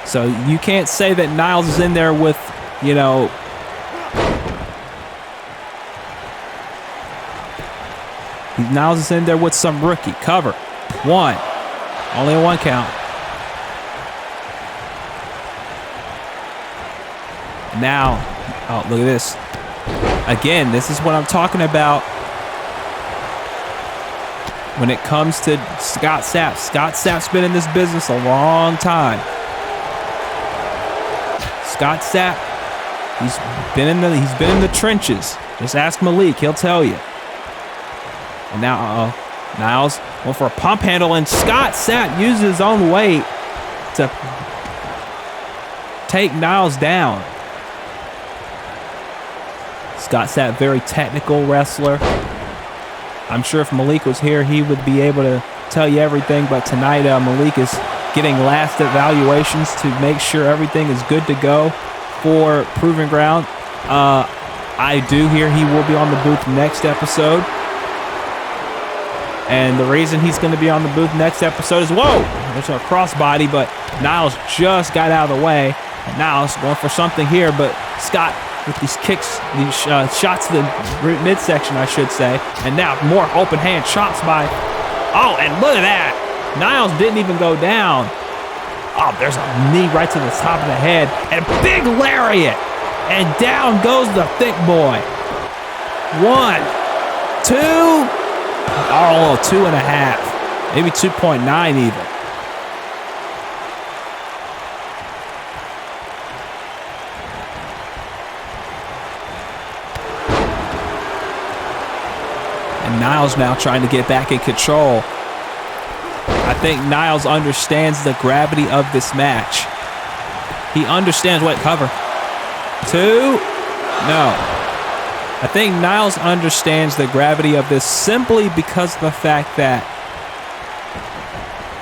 So you can't say that Niles is in there with, Niles is in there with some rookie. Cover. One. Only a one count. Now, oh, look at this. Again, this is what I'm talking about when it comes to Scott Sapp. Scott Sapp's been in this business a long time. Scott Sapp, he's been in the trenches. Just ask Malik, he'll tell you. And now, Niles went for a pump handle, and Scott Sapp used his own weight to take Niles down. Scott Sapp, very technical wrestler. I'm sure if Malik was here, he would be able to tell you everything. But tonight, Malik is getting last evaluations to make sure everything is good to go for Proving Ground. I do hear he will be on the booth next episode. And the reason he's going to be on the booth next episode is, whoa, there's a crossbody, but Niles just got out of the way. And Niles going for something here, but Scott with these kicks, these shots to the midsection, I should say. And now more open hand shots by, oh, and look at that. Niles didn't even go down. Oh, there's a knee right to the top of the head. And big lariat. And down goes the thick boy. 1, 2, oh, 2.5. Maybe 2.9 even. And Niles now trying to get back in control. I think Niles understands the gravity of this match. He understands what cover. 2, no. I think Niles understands the gravity of this simply because of the fact that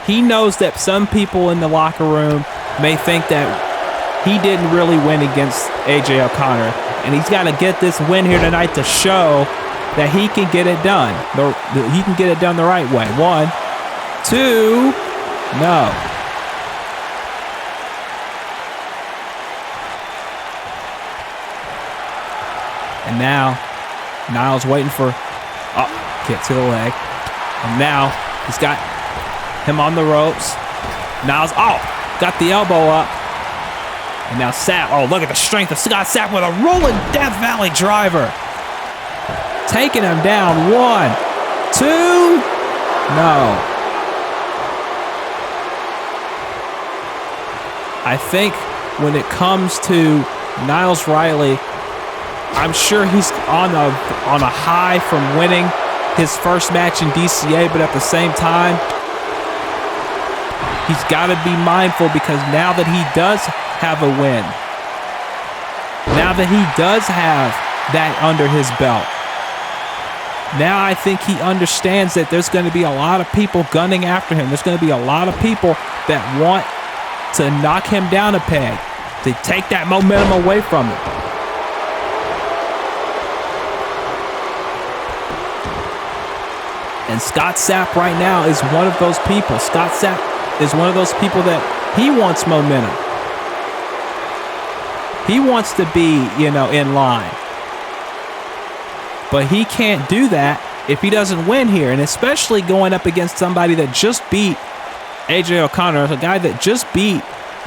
he knows that some people in the locker room may think that he didn't really win against AJ O'Connor. And he's got to get this win here tonight to show that he can get it done. He can get it done the right way. 1, 2, no. And now, Niles waiting for, kick to the leg. And now, he's got him on the ropes. Niles, got the elbow up. And now Sapp, look at the strength of Scott Sapp with a rolling Death Valley driver. Taking him down. 1, 2, no. I think when it comes to Niles Riley, I'm sure he's on a high from winning his first match in DCA, but at the same time, he's got to be mindful because now that he does have a win, now that he does have that under his belt, now I think he understands that there's going to be a lot of people gunning after him. There's going to be a lot of people that want to knock him down a peg, to take that momentum away from him. And Scott Sapp right now is one of those people. Scott Sapp is one of those people that he wants momentum. He wants to be, in line. But he can't do that if he doesn't win here. And especially going up against somebody that just beat AJ O'Connor, a guy that just beat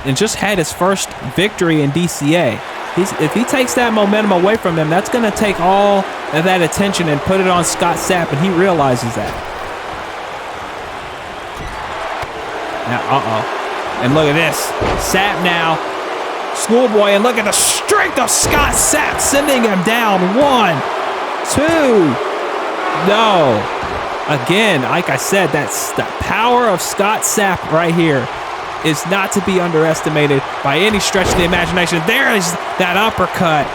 and just had his first victory in DCA. If he takes that momentum away from him, that's going to take all of that attention and put it on Scott Sapp, and he realizes that. Now, and look at this. Sapp now, schoolboy, and look at the strength of Scott Sapp sending him down. 1, 2, no. Again, like I said, that's the power of Scott Sapp right here is not to be underestimated by any stretch of the imagination. There is that uppercut.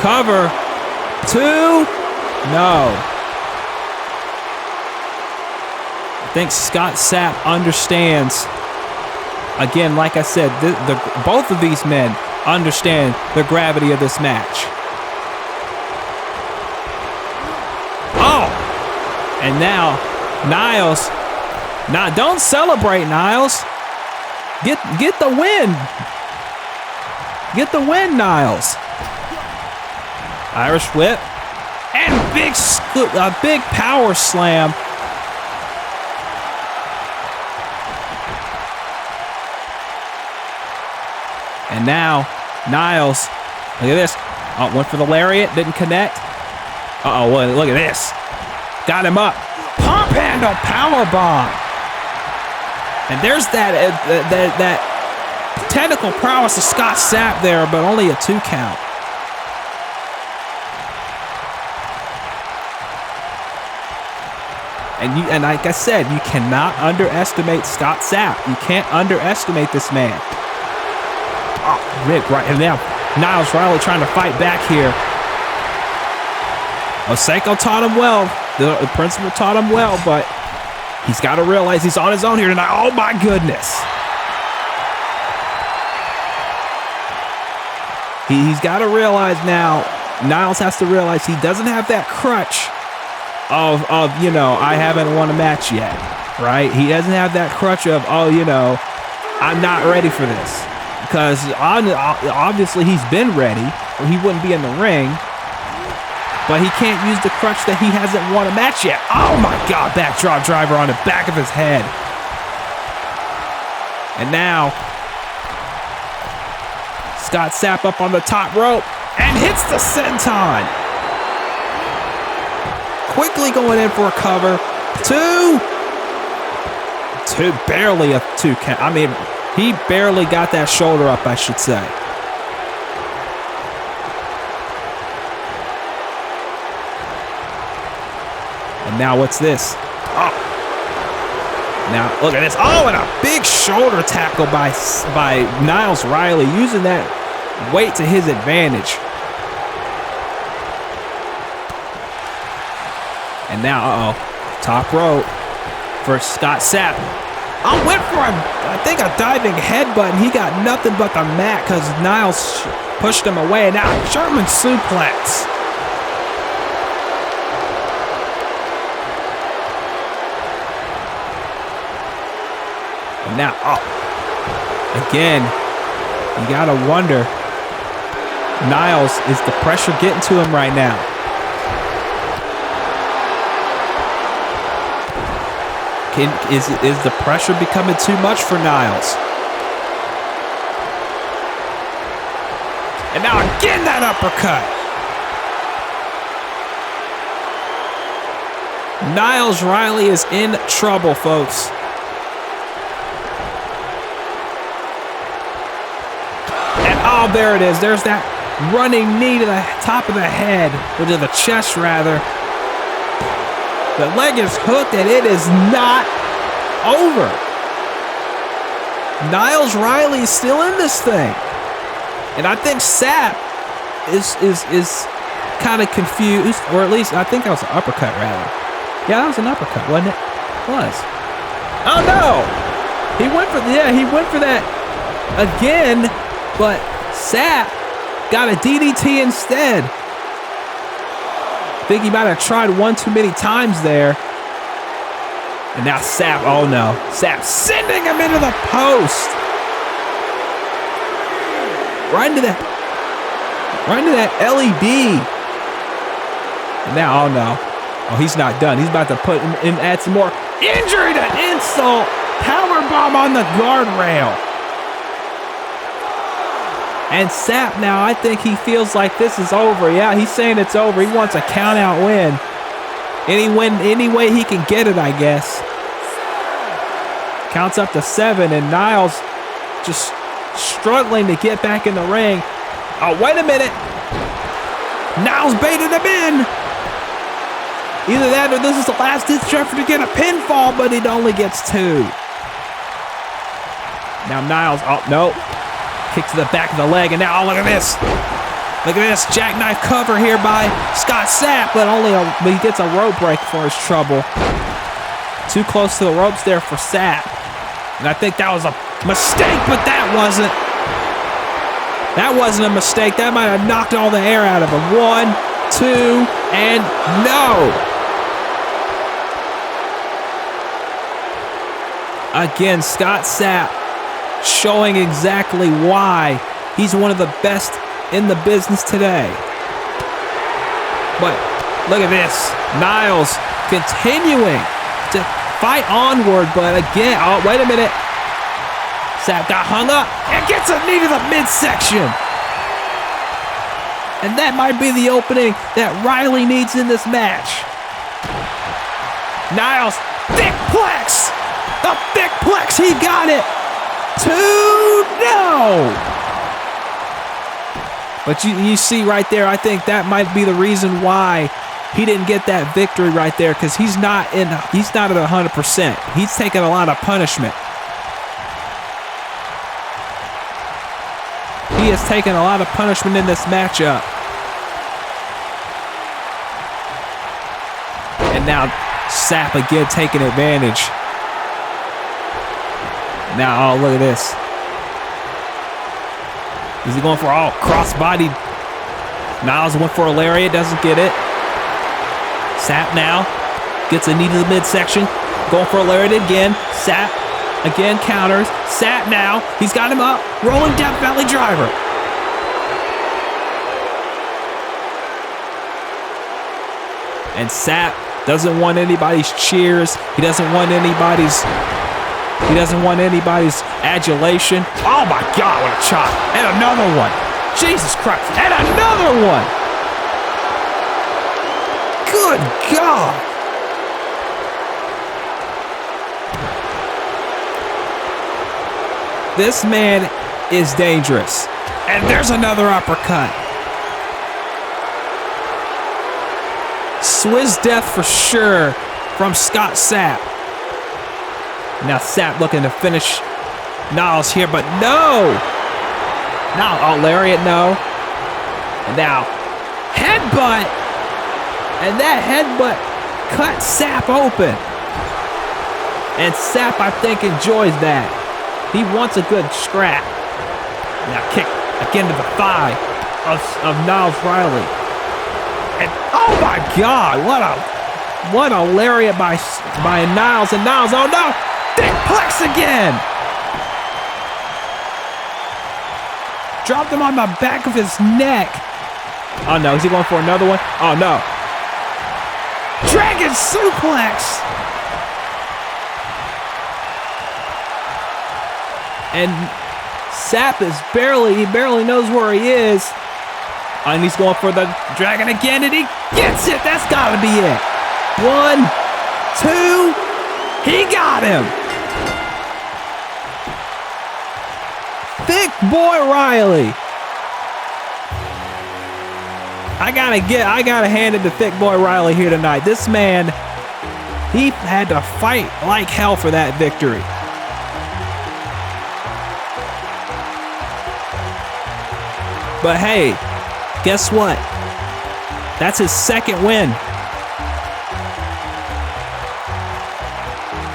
Cover. 2, no. I think Scott Sapp understands. Again, like I said, both of these men understand the gravity of this match. And now Niles. Now don't celebrate, Niles. Get the win. Get the win, Niles. Irish whip and big power slam. And now Niles, look at this. Went for the lariat, didn't connect. Look at this. Got him up. Pump handle power bomb. And there's that technical prowess of Scott Sapp there, but only a 2 count. And like I said, you cannot underestimate Scott Sapp. You can't underestimate this man. Rick right and now Niles Riley trying to fight back here. Oseko taught him well. The principal taught him well, but he's got to realize he's on his own here tonight. Oh, my goodness. He's got to realize now, Niles has to realize he doesn't have that crutch of you know, I haven't won a match yet, right? He doesn't have that crutch of, oh, you know, I'm not ready for this. Because obviously he's been ready, or he wouldn't be in the ring. But he can't use the crutch that he hasn't won a match yet. Oh my God, backdrop driver on the back of his head. And now, Scott Sapp up on the top rope and hits the senton. Quickly going in for a cover. Two, barely a 2 count. I mean, he barely got that shoulder up, I should say. And now what's this? Oh. Now look at this. Oh, and a big shoulder tackle by Niles Riley, using that weight to his advantage. And now, top rope for Scott Sapp. Went for I think a diving headbutt, and he got nothing but the mat because Niles pushed him away. And now German suplex. And now, again, you gotta wonder, Niles, is the pressure getting to him right now? Is the pressure becoming too much for Niles? And now again that uppercut. Niles Riley is in trouble, folks. And oh, there it is. There's that running knee to the top of the head, or to the chest rather. The leg is hooked, and it is not over. Niles Riley is still in this thing. And I think Sapp is kind of confused, or at least I think that was an uppercut, rather. Yeah, that was an uppercut, wasn't it? It was. Oh, no. He went for that again, but Sapp got a DDT instead. I think he might have tried one too many times there. And now Sapp, oh no. Sapp sending him into the post. Right into that LED. And now, oh no. Oh, he's not done. He's about to put in, add some more injury to insult. Powerbomb on the guardrail. And Sapp now, I think he feels like this is over. Yeah, he's saying it's over. He wants a count-out win. Any way he can get it, I guess. Counts up to 7, and Niles just struggling to get back in the ring. Oh, wait a minute. Niles baited him in. Either that or this is the last ditch effort to get a pinfall, but it only gets 2. Now Niles, oh, no. Kick to the back of the leg, and now, oh, look at this. Look at this jackknife cover here by Scott Sapp, but he gets a rope break for his trouble. Too close to the ropes there for Sapp. And I think that was a mistake, but that wasn't. That wasn't a mistake. That might have knocked all the air out of him. 1, 2, and no. Again, Scott Sapp showing exactly why he's one of the best in the business today. But look at this. Niles continuing to fight onward, but again, oh, wait a minute. Sapp got hung up and gets a knee to the midsection. And that might be the opening that Riley needs in this match. Niles, thick plex. The thick plex, he got it. 2, no. But you see right there, I think that might be the reason why he didn't get that victory right there, because he's not at 100%. He's taking a lot of punishment. He has taken a lot of punishment in this matchup. And now Sapp again taking advantage. Now, oh, look at this. Is he going for all cross-body? Niles went for a lariat, doesn't get it. Sapp now gets a knee to the midsection. Going for a lariat again. Sapp again counters. Sapp now. He's got him up. Rolling Death Valley Driver. And Sapp doesn't want anybody's cheers. He doesn't want anybody's adulation. Oh my God, what a chop. And another one. Jesus Christ. And another one. Good God. This man is dangerous. And there's another uppercut. Swizz death for sure from Scott Sapp. Now Sapp looking to finish Niles here, but no! Now, oh, lariat, no. And now, headbutt! And that headbutt cut Sapp open. And Sapp, I think, enjoys that. He wants a good scrap. Now kick again to the thigh of Niles Riley. And oh my God, what a lariat by Niles. And Niles, oh no! Plex again! Dropped him on the back of his neck. Oh no, is he going for another one? Oh no. Dragon suplex! And Sapp is he barely knows where he is. And he's going for the dragon again, and he gets it! That's gotta be it. 1, 2, he got him! Thick boy Riley. I gotta hand it to Thick boy Riley here tonight. This man, he had to fight like hell for that victory. But hey, guess what? That's his second win.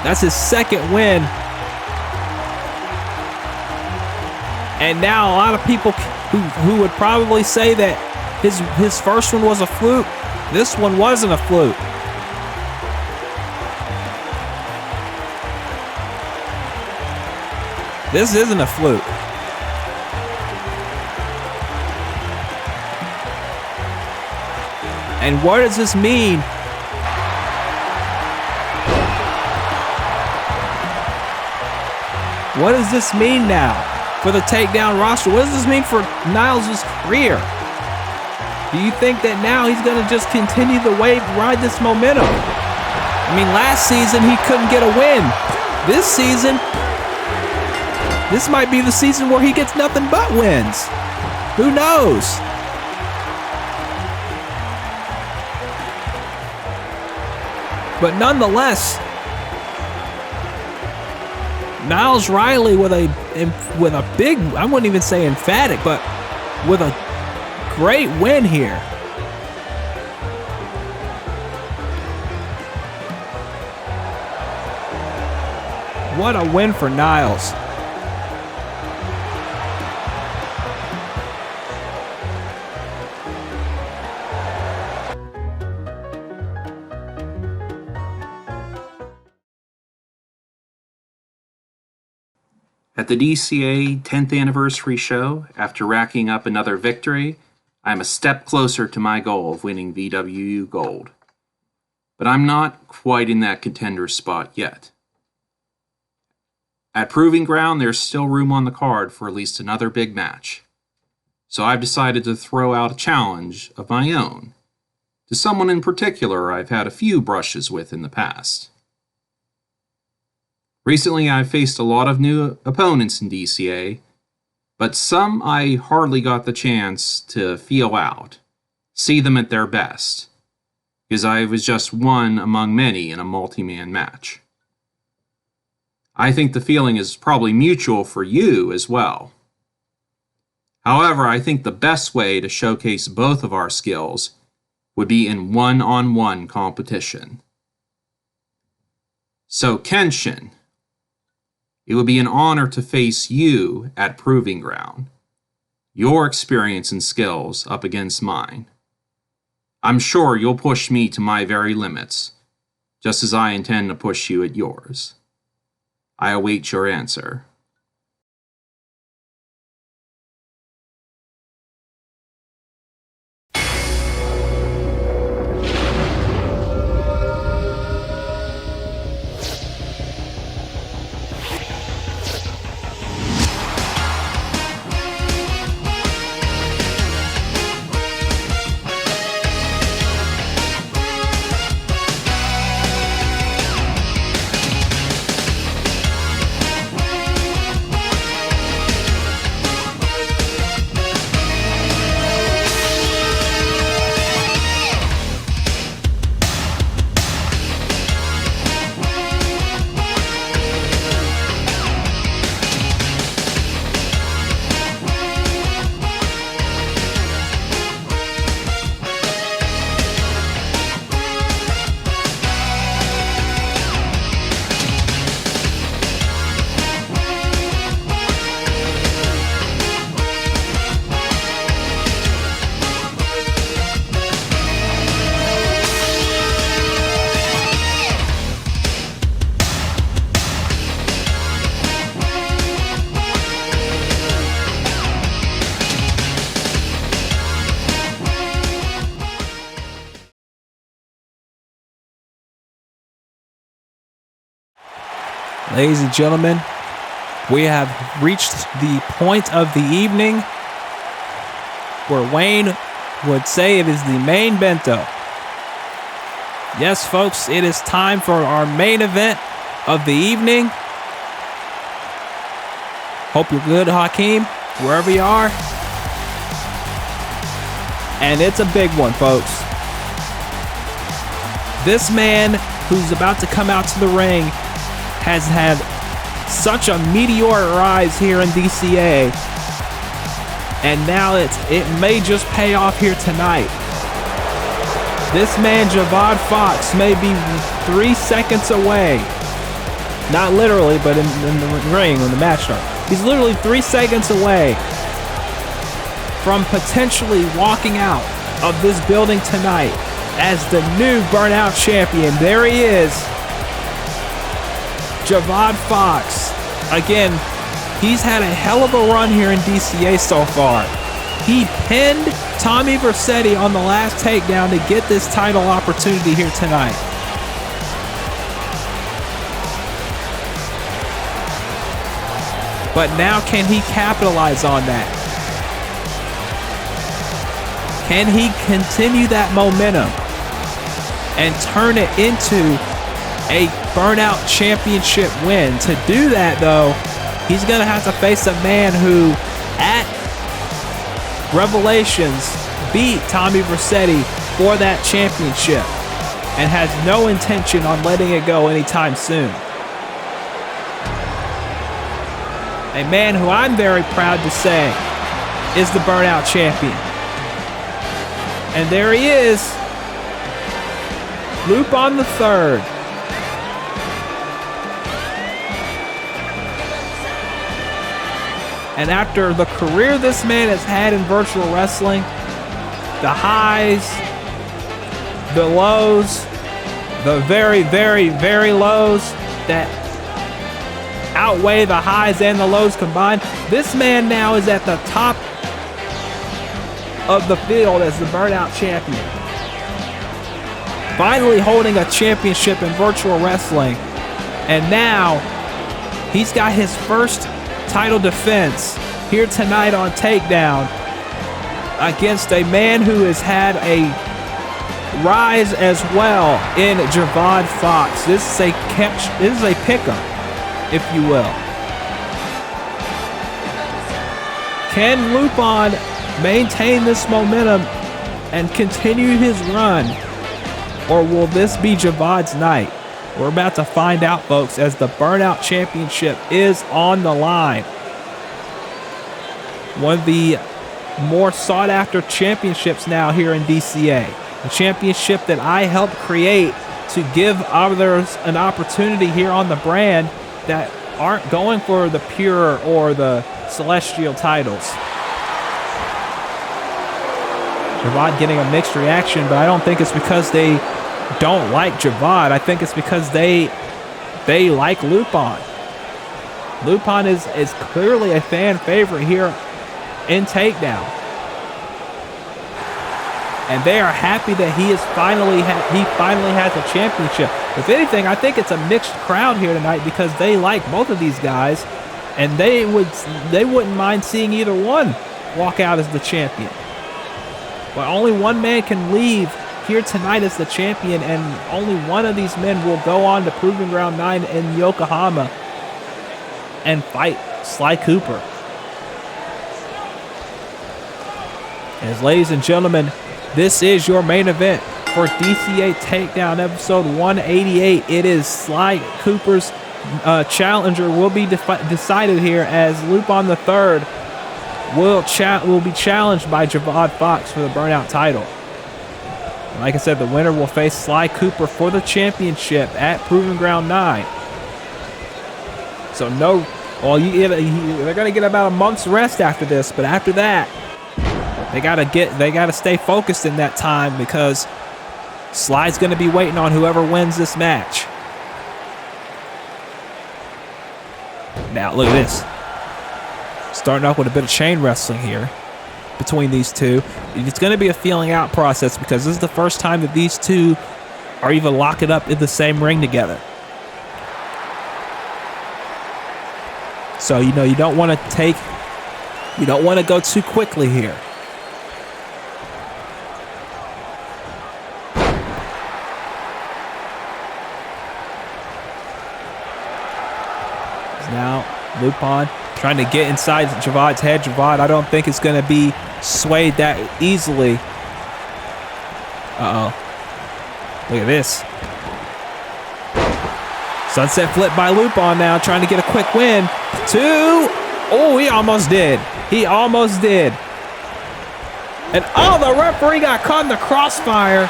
That's his second win. And now a lot of people who would probably say that his first one was a fluke, this one wasn't a fluke. This isn't a fluke. And what does this mean? What does this mean now for the Takedown roster? What does this mean for Niles' career? Do you think that now he's going to just continue the wave, ride this momentum? I mean, last season he couldn't get a win. This season, this might be the season where he gets nothing but wins. Who knows? But nonetheless, Niles Riley with a big, I wouldn't even say emphatic, but with a great win here. What a win for Niles. At the DCA 10th anniversary show, after racking up another victory, I'm a step closer to my goal of winning VWU Gold. But I'm not quite in that contender spot yet. At Proving Ground, there's still room on the card for at least another big match. So I've decided to throw out a challenge of my own to someone in particular I've had a few brushes with in the past. Recently, I've faced a lot of new opponents in DCA, but some I hardly got the chance to feel out, see them at their best, because I was just one among many in a multi-man match. I think the feeling is probably mutual for you as well. However, I think the best way to showcase both of our skills would be in one-on-one competition. So, Kenshin, it would be an honor to face you at Proving Ground. Your experience and skills up against mine. I'm sure you'll push me to my very limits, just as I intend to push you at yours. I await your answer. Ladies and gentlemen, we have reached the point of the evening where Wayne would say it is the main bento. Yes, folks, it is time for our main event of the evening. Hope you're good, Hakeem, wherever you are. And it's a big one, folks. This man who's about to come out to the ring has had such a meteoric rise here in DCA, and now it may just pay off here tonight. This man, Javad Fox, may be 3 seconds away. Not literally, but in the ring, in the match start. He's literally 3 seconds away from potentially walking out of this building tonight as the new Burnout Champion. There he is. Javad Fox. Again, he's had a hell of a run here in DCA so far. He pinned Tommy Vercetti on the last takedown to get this title opportunity here tonight. But now can he capitalize on that? Can he continue that momentum and turn it into a Burnout Championship win? To do that, though, he's going to have to face a man who, at Revelations, beat Tommy Vercetti for that championship and has no intention on letting it go anytime soon. A man who I'm very proud to say is the Burnout Champion. And there he is, Lupin the Third. And after the career this man has had in virtual wrestling, the highs, the lows, the very, very, very lows that outweigh the highs and the lows combined, this man now is at the top of the field as the Burnout Champion. Finally holding a championship in virtual wrestling. And now he's got his first title defense here tonight on Takedown against a man who has had a rise as well in Javad Fox. This is a pick-up, if you will. Can Lupin maintain this momentum and continue his run, or will this be Javad's night? We're about to find out, folks, as the Burnout Championship is on the line. One of the more sought-after championships now here in DCA. A championship that I helped create to give others an opportunity here on the brand that aren't going for the pure or the celestial titles. Javad getting a mixed reaction, but I don't think it's because they don't like Javad. I think it's because they like Lupin. Lupin is clearly a fan favorite here in Takedown. And they are happy that he finally has a championship. If anything, I think it's a mixed crowd here tonight because they like both of these guys, and they wouldn't mind seeing either one walk out as the champion. But only one man can leave here tonight as the champion, and only one of these men will go on to Proving Ground 9 in Yokohama and fight Sly Cooper. As ladies and gentlemen, this is your main event for DCA Takedown episode 188. It is Sly Cooper's challenger will be decided here as Lupin the Third will be challenged by Javad Fox for the Burnout title. Like I said, the winner will face Sly Cooper for the championship at Proving Ground 9. So they're gonna get about a month's rest after this, but after that, they gotta stay focused in that time because Sly's gonna be waiting on whoever wins this match. Now look at this. Starting off with a bit of chain wrestling here between these two. It's going to be a feeling out process because this is the first time that these two are even locking up in the same ring together. So, you don't want to go too quickly here. Now, Lupin trying to get inside Javad's head. Javad, I don't think it's going to be swayed that easily. Uh-oh. Look at this. Sunset flip by Lupin now, trying to get a quick win. 2. Oh, he almost did. He almost did. And the referee got caught in the crossfire.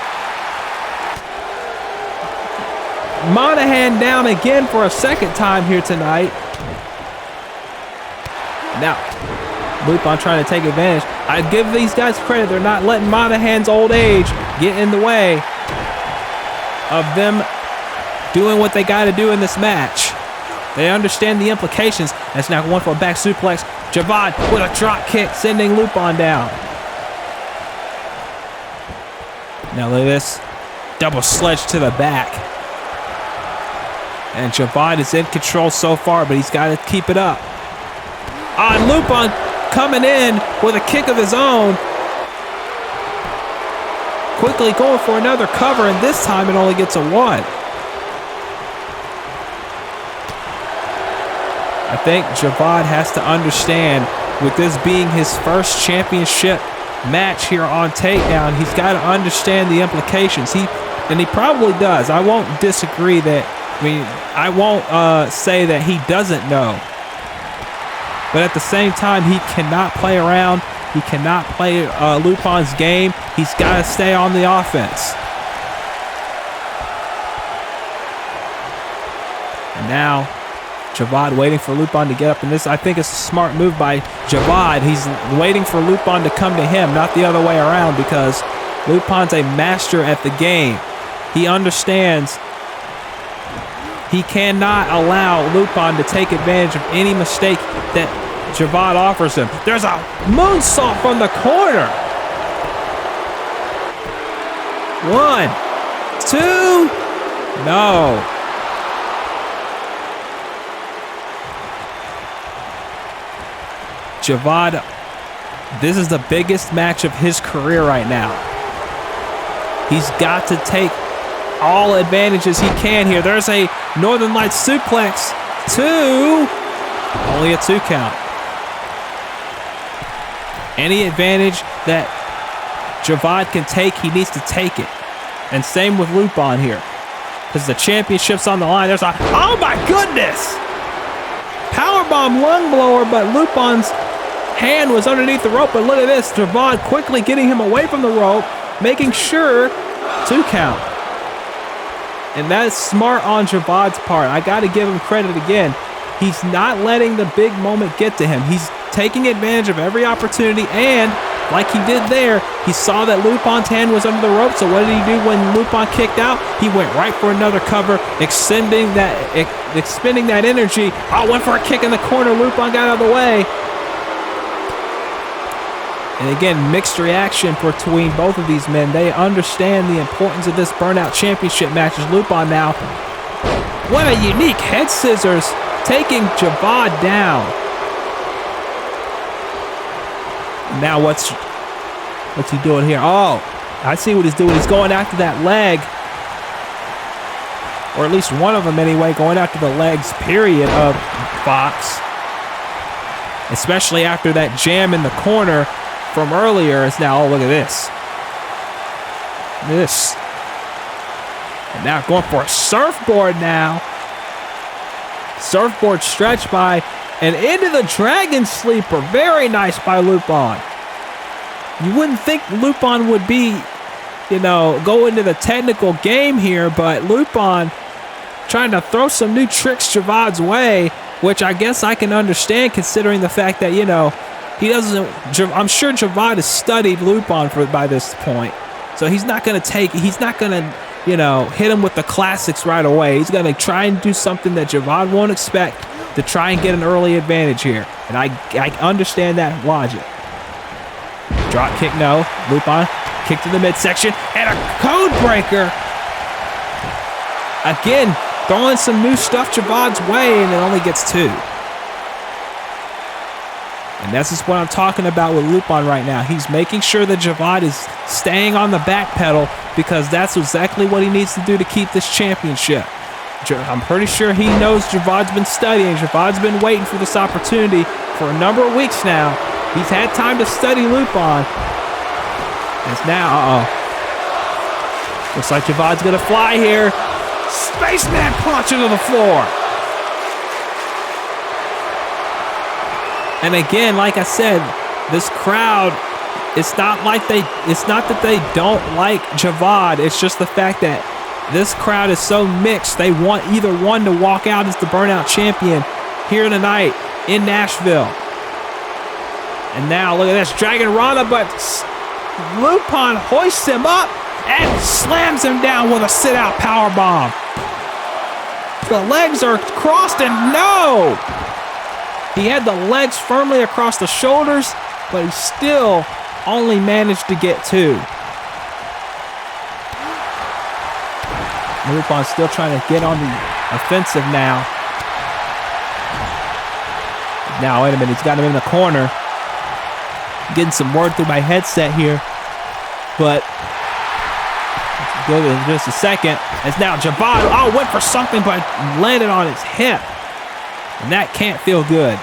Monahan down again for a second time here tonight. Now, Lupin trying to take advantage. I give these guys credit. They're not letting Monahan's old age get in the way of them doing what they got to do in this match. They understand the implications. That's now going for a back suplex. Javad with a drop kick, sending Lupin down. Now look at this. Double sledge to the back. And Javad is in control so far, but he's got to keep it up. And Lupin coming in with a kick of his own. Quickly going for another cover, and this time it only gets a 1. I think Javad has to understand, with this being his first championship match here on Takedown, he's got to understand the implications. He probably does. I won't disagree that. I won't say that he doesn't know. But at the same time, he cannot play around. He cannot play Lupin's game. He's got to stay on the offense. And now, Javad waiting for Lupin to get up. And this, I think, is a smart move by Javad. He's waiting for Lupin to come to him, not the other way around, because Lupin's a master at the game. He understands he cannot allow Lupin to take advantage of any mistake that Javad offers him. There's a moonsault from the corner. 1, 2, no. Javad, this is the biggest match of his career right now. He's got to take all advantages he can here. There's a Northern Lights suplex. 2. Only a 2 count. Any advantage that Javad can take, he needs to take it. And same with Lupin here, because the championship's on the line. There's a, oh my goodness! Powerbomb lung blower, but Lupin's hand was underneath the rope. But look at this, Javad quickly getting him away from the rope, making sure 2 count. And that's smart on Javad's part. I got to give him credit again. He's not letting the big moment get to him. He's taking advantage of every opportunity, and like he did there, he saw that Lupin's hand was under the rope, so what did he do when Lupin kicked out? He went right for another cover, expending that energy. Oh, went for a kick in the corner. Lupin got out of the way. And again, mixed reaction between both of these men. They understand the importance of this Burnout Championship match as Lupin now. What a unique head scissors, taking Javad down. Now what's he doing here? Oh, I see what he's doing. He's going after that leg. Or at least one of them anyway, going after the legs, period, of Fox. Especially after that jam in the corner from earlier. It's now, oh, look at this. Look at this. And now going for a surfboard now. Surfboard stretch by and into the Dragon Sleeper. Very nice by Lupin. You wouldn't think Lupin would be, go into the technical game here, but Lupin trying to throw some new tricks Javad's way, which I guess I can understand considering the fact that, he doesn't. I'm sure Javad has studied Lupin by this point, so he's not going to hit him with the classics right away. He's going to try and do something that Javad won't expect to try and get an early advantage here, and I understand that logic. Drop kick, no. Lupin kick to the midsection and a code breaker. Again, throwing some new stuff Javad's way, and it only gets 2. And that's just what I'm talking about with Lupin right now. He's making sure that Javad is staying on the back pedal because that's exactly what he needs to do to keep this championship. I'm pretty sure he knows Javad's been studying. Javad's been waiting for this opportunity for a number of weeks now. He's had time to study Lupin. It's now, looks like Javad's going to fly here. Spaceman punch into the floor. And again, like I said, this crowd, it's not that they don't like Javad. It's just the fact that this crowd is so mixed. They want either one to walk out as the Burnout Champion here tonight in Nashville. And now look at this, Dragon Rana, but Lupin hoists him up and slams him down with a sit-out powerbomb. The legs are crossed and no! He had the legs firmly across the shoulders, but he still only managed to get 2. Lupin's still trying to get on the offensive now. Now, wait a minute, he's got him in the corner. Getting some word through my headset here, but good in just a second. As now Javad, went for something, but landed on his hip. And that can't feel good.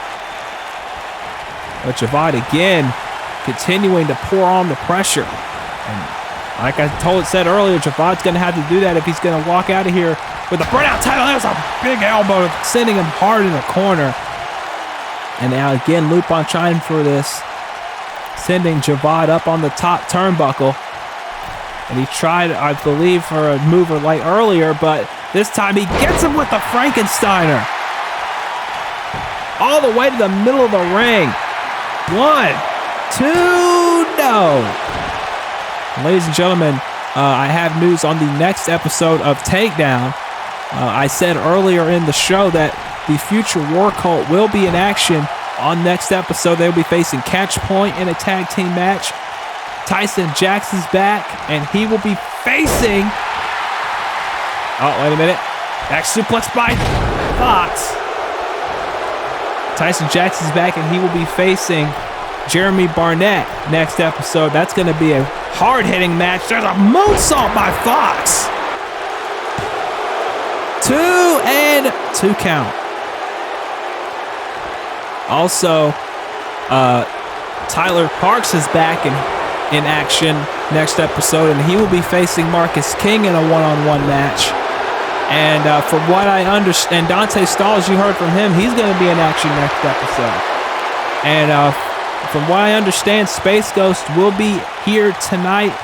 But Javad again, continuing to pour on the pressure. And like I said earlier, Javad's going to have to do that if he's going to walk out of here with the Burnout title. There's a big elbow sending him hard in the corner. And now again, Lupin trying for this, sending Javad up on the top turnbuckle. And he tried, I believe, for a mover like earlier, but this time he gets him with the Frankensteiner. All the way to the middle of the ring. 1, 2, no. Ladies and gentlemen, I have news on the next episode of Takedown. I said earlier in the show that the future War Cult will be in action on next episode. They'll be facing Catch Point in a tag team match. Tyson Jackson's back, and he will be facing... Oh, wait a minute. Back suplex by Fox. Tyson Jackson's back, and he will be facing Jeremy Barnett next episode. That's going to be a hard-hitting match. There's a moonsault by Fox. 2 and 2 count. Also, Tyler Parks is back in action next episode, and he will be facing Marcus King in a one-on-one match. And from what I understand, Dante Stalls, you heard from him, he's going to be in action next episode. And from what I understand, Space Ghost will be here tonight,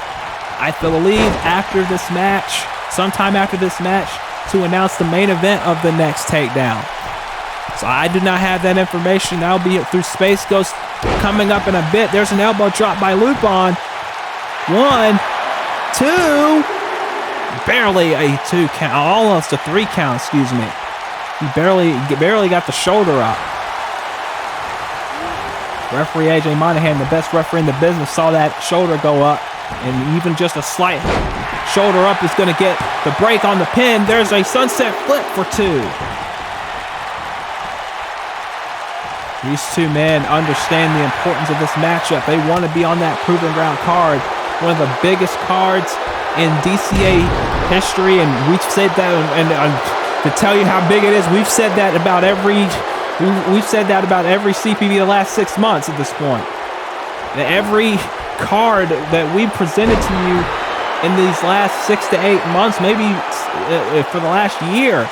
I believe, after this match, sometime after this match to announce the main event of the next Takedown. So I do not have that information. That'll be through Space Ghost coming up in a bit. There's an elbow drop by Lupin. 1, 2, barely a 2 count, almost a 3 count, excuse me. He barely got the shoulder up. Referee AJ Monahan, the best referee in the business, saw that shoulder go up, and even just a slight shoulder up is going to get the break on the pin. There's a sunset flip for 2. These two men understand the importance of this matchup. They want to be on that Proving Ground card, one of the biggest cards in DCA history, and we've said that, and to tell you how big it is, we've said that about every CPV the last 6 months at this point. Every card that we presented to you in these last 6 to 8 months, maybe for the last year,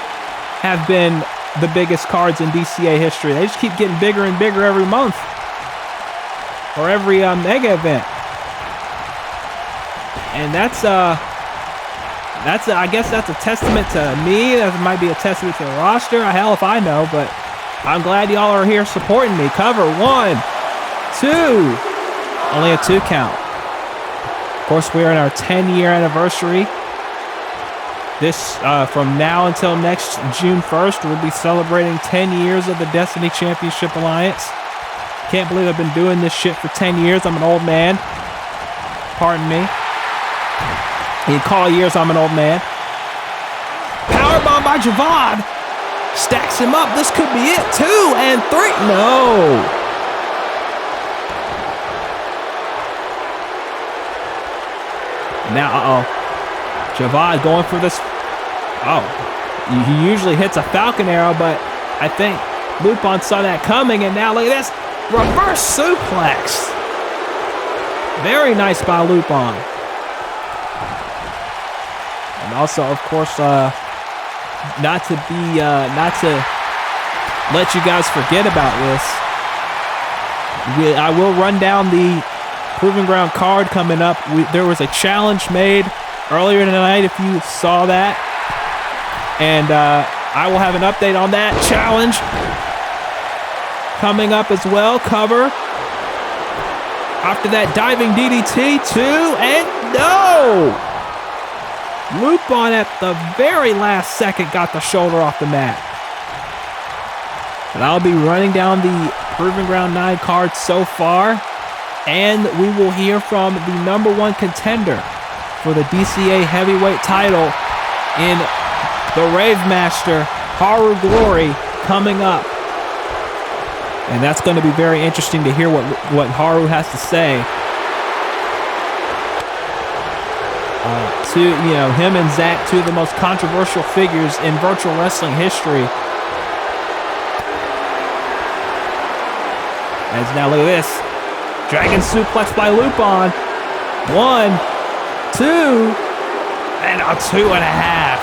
have been the biggest cards in DCA history. They just keep getting bigger and bigger every month, or every mega event. And I guess that's a testament to me. That might be a testament to the roster. Hell if I know, but I'm glad y'all are here supporting me. Cover 1, 2. Only a 2 count. Of course, we're in our 10-year anniversary. This, from now until next June 1st, we'll be celebrating 10 years of the Destiny Championship Alliance. Can't believe I've been doing this shit for 10 years. I'm an old man. Pardon me. In call years, I'm an old man. Powerbomb by Javad. Stacks him up. This could be it. 2 and 3. No. Now, Javad going for this. Oh, he usually hits a Falcon Arrow, but I think Lupin saw that coming, and now look at this. Reverse suplex. Very nice by Lupin. And also, of course, not to let you guys forget about this. I will run down the Proving Ground card coming up. There was a challenge made earlier tonight, if you saw that, and I will have an update on that challenge coming up as well. Cover after that diving DDT. 2 and no. Lupin at the very last second got the shoulder off the mat. And I'll be running down the Proving Ground 9 card so far, and we will hear from the #1 contender for the DCA heavyweight title in the Rave Master, Haru Glory, coming up. And that's going to be very interesting to hear what Haru has to say. Him and Zach, two of the most controversial figures in virtual wrestling history. As now, look at this. Dragon suplex by Lupin. 1, 2, and a 2.5.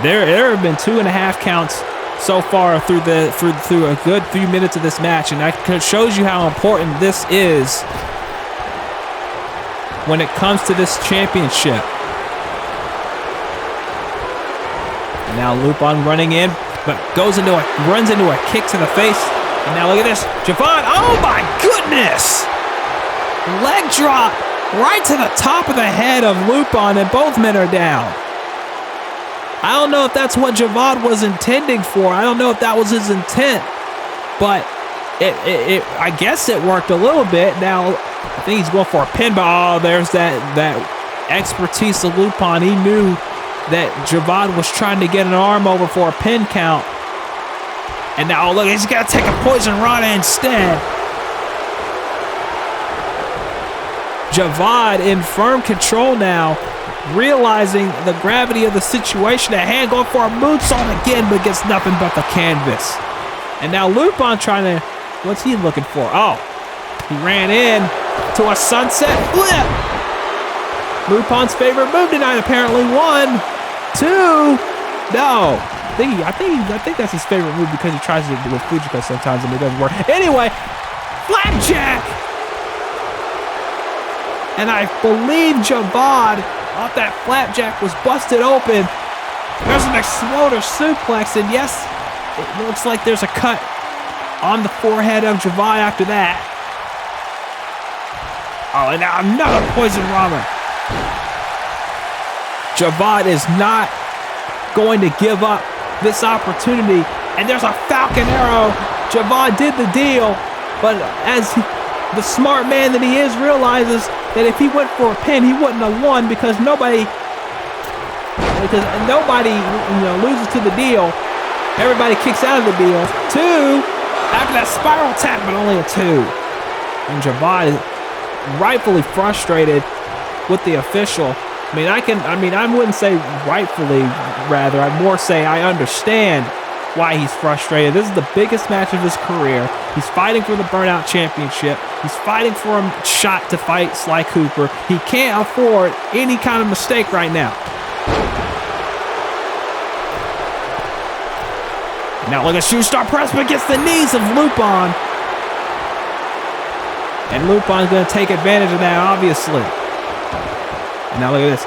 There have been 2.5 counts so far through a good few minutes of this match, and that shows you how important this is when it comes to this championship. And now Lupin running in, but runs into a kick to the face. And now look at this, Javad. Oh my goodness! Leg drop right to the top of the head of Lupin, and both men are down. I don't know if that's what Javad was intending for. I don't know if that was his intent, but I guess it worked a little bit. Now I think he's going for a pin, but oh, there's that expertise of Lupin. He knew that Javad was trying to get an arm over for a pin count. And now look, he's got to take a poison rana instead. Javad in firm control now, realizing the gravity of the situation at hand, going for a moonsault again, but gets nothing but the canvas. And now Lupin trying to, what's he looking for? Oh, he ran in to a sunset flip. Lupin's favorite move tonight, apparently. 1, 2, no. I think that's his favorite move because he tries to do it with Fujiko sometimes and it doesn't work. Anyway, flapjack. And I believe Javad off that flapjack was busted open. There's an exploder suplex, and yes, it looks like there's a cut on the forehead of Javad after that. Oh, and now another poison rama. Javad is not going to give up this opportunity, and there's a Falcon Arrow. Javad did the deal, but as the smart man that he is realizes that if he went for a pin, he wouldn't have won because nobody loses to the deal. Everybody kicks out of the deal. 2 after that spiral tap, but only a 2. And Javad is rightfully frustrated with the official. I wouldn't say rightfully, rather. I'd more say I understand why he's frustrated. This is the biggest match of his career. He's fighting for the Burnout Championship. He's fighting for a shot to fight Sly Cooper. He can't afford any kind of mistake right now. Now look at Shooting Star Press against the knees of Lupin. And Lupin's going to take advantage of that, obviously. And now look at this.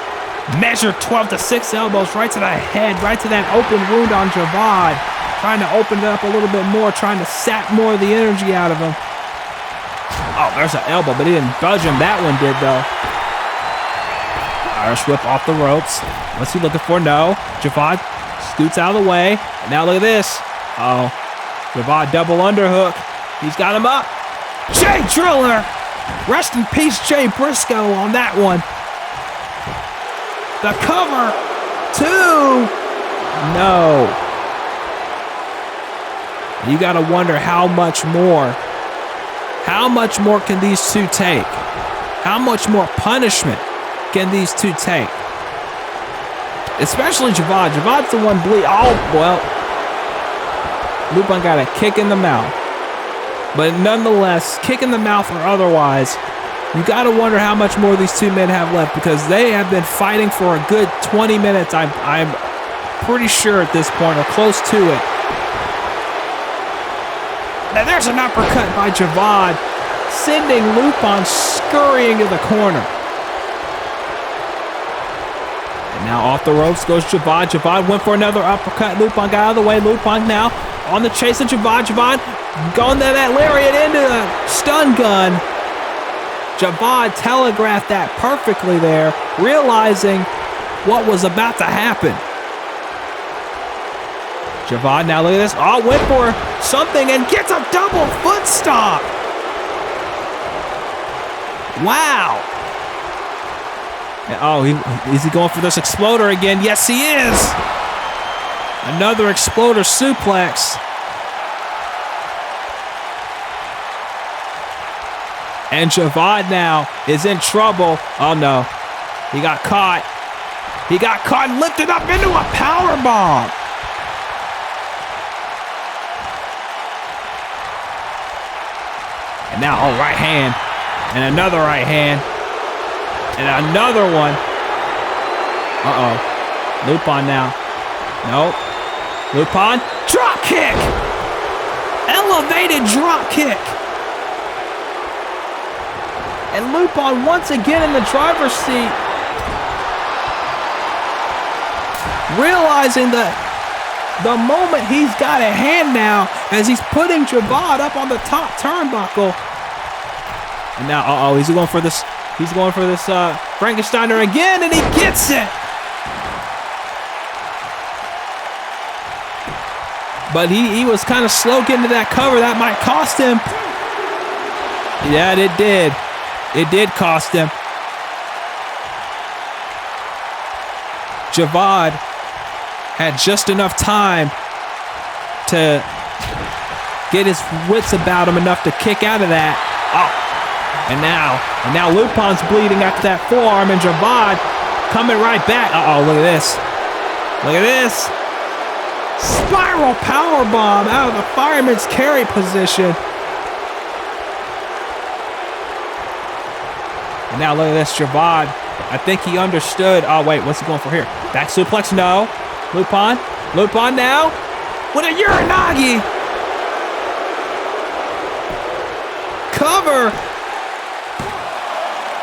Measure 12 to 6 elbows right to the head, right to that open wound on Javad. Trying to open it up a little bit more, trying to sap more of the energy out of him. Oh, there's an elbow, but he didn't budge him. That one did, though. Irish whip off the ropes. What's he looking for? No. Javad scoots out of the way. And now look at this. Oh, Javad double underhook. He's got him up. Jay Driller. Rest in peace, Jay Briscoe on that one. The cover. 2. No. You got to wonder how much more. How much more can these two take? How much more punishment can these two take? Especially Javad. Javad's the one bleed. Oh, well. Lupin got a kick in the mouth. But nonetheless, kick in the mouth or otherwise, you got to wonder how much more these two men have left because they have been fighting for a good 20 minutes. I'm pretty sure at this point, or close to it. And there's an uppercut by Javad, sending Lupin scurrying to the corner. And now off the ropes goes Javad. Javad went for another uppercut. Lupin got out of the way. Lupin now on the chase of Javad. Javad going to that lariat into the stun gun. Javad telegraphed that perfectly there, realizing what was about to happen. Javad, now look at this. Oh, went for something and gets a double foot stomp. Wow. Oh, is he going for this exploder again? Yes, he is. Another exploder suplex. And Javad now is in trouble. Oh, no. He got caught. He got caught and lifted up into a power bomb. And now, oh, right hand. And another right hand. And another one. Uh-oh. Lupin now. Nope. Lupin. Drop kick. Elevated drop kick. And Lupin once again in the driver's seat. Realizing that the moment he's got a hand now as he's putting Javad up on the top turnbuckle. And now, he's going for this. He's going for this Frankensteiner again, and he gets it. But he was kind of slow getting to that cover. That might cost him. Yeah, it did. It did cost him. Javad had just enough time to get his wits about him enough to kick out of that. Oh, and now Lupin's bleeding after that forearm, and Javad coming right back. Uh-oh, look at this. Look at this. Spiral powerbomb out of the fireman's carry position. And now look at this, Javad. I think he understood. Oh, wait, what's he going for here? Back suplex, no. Lupin now with a Uranagi. Cover.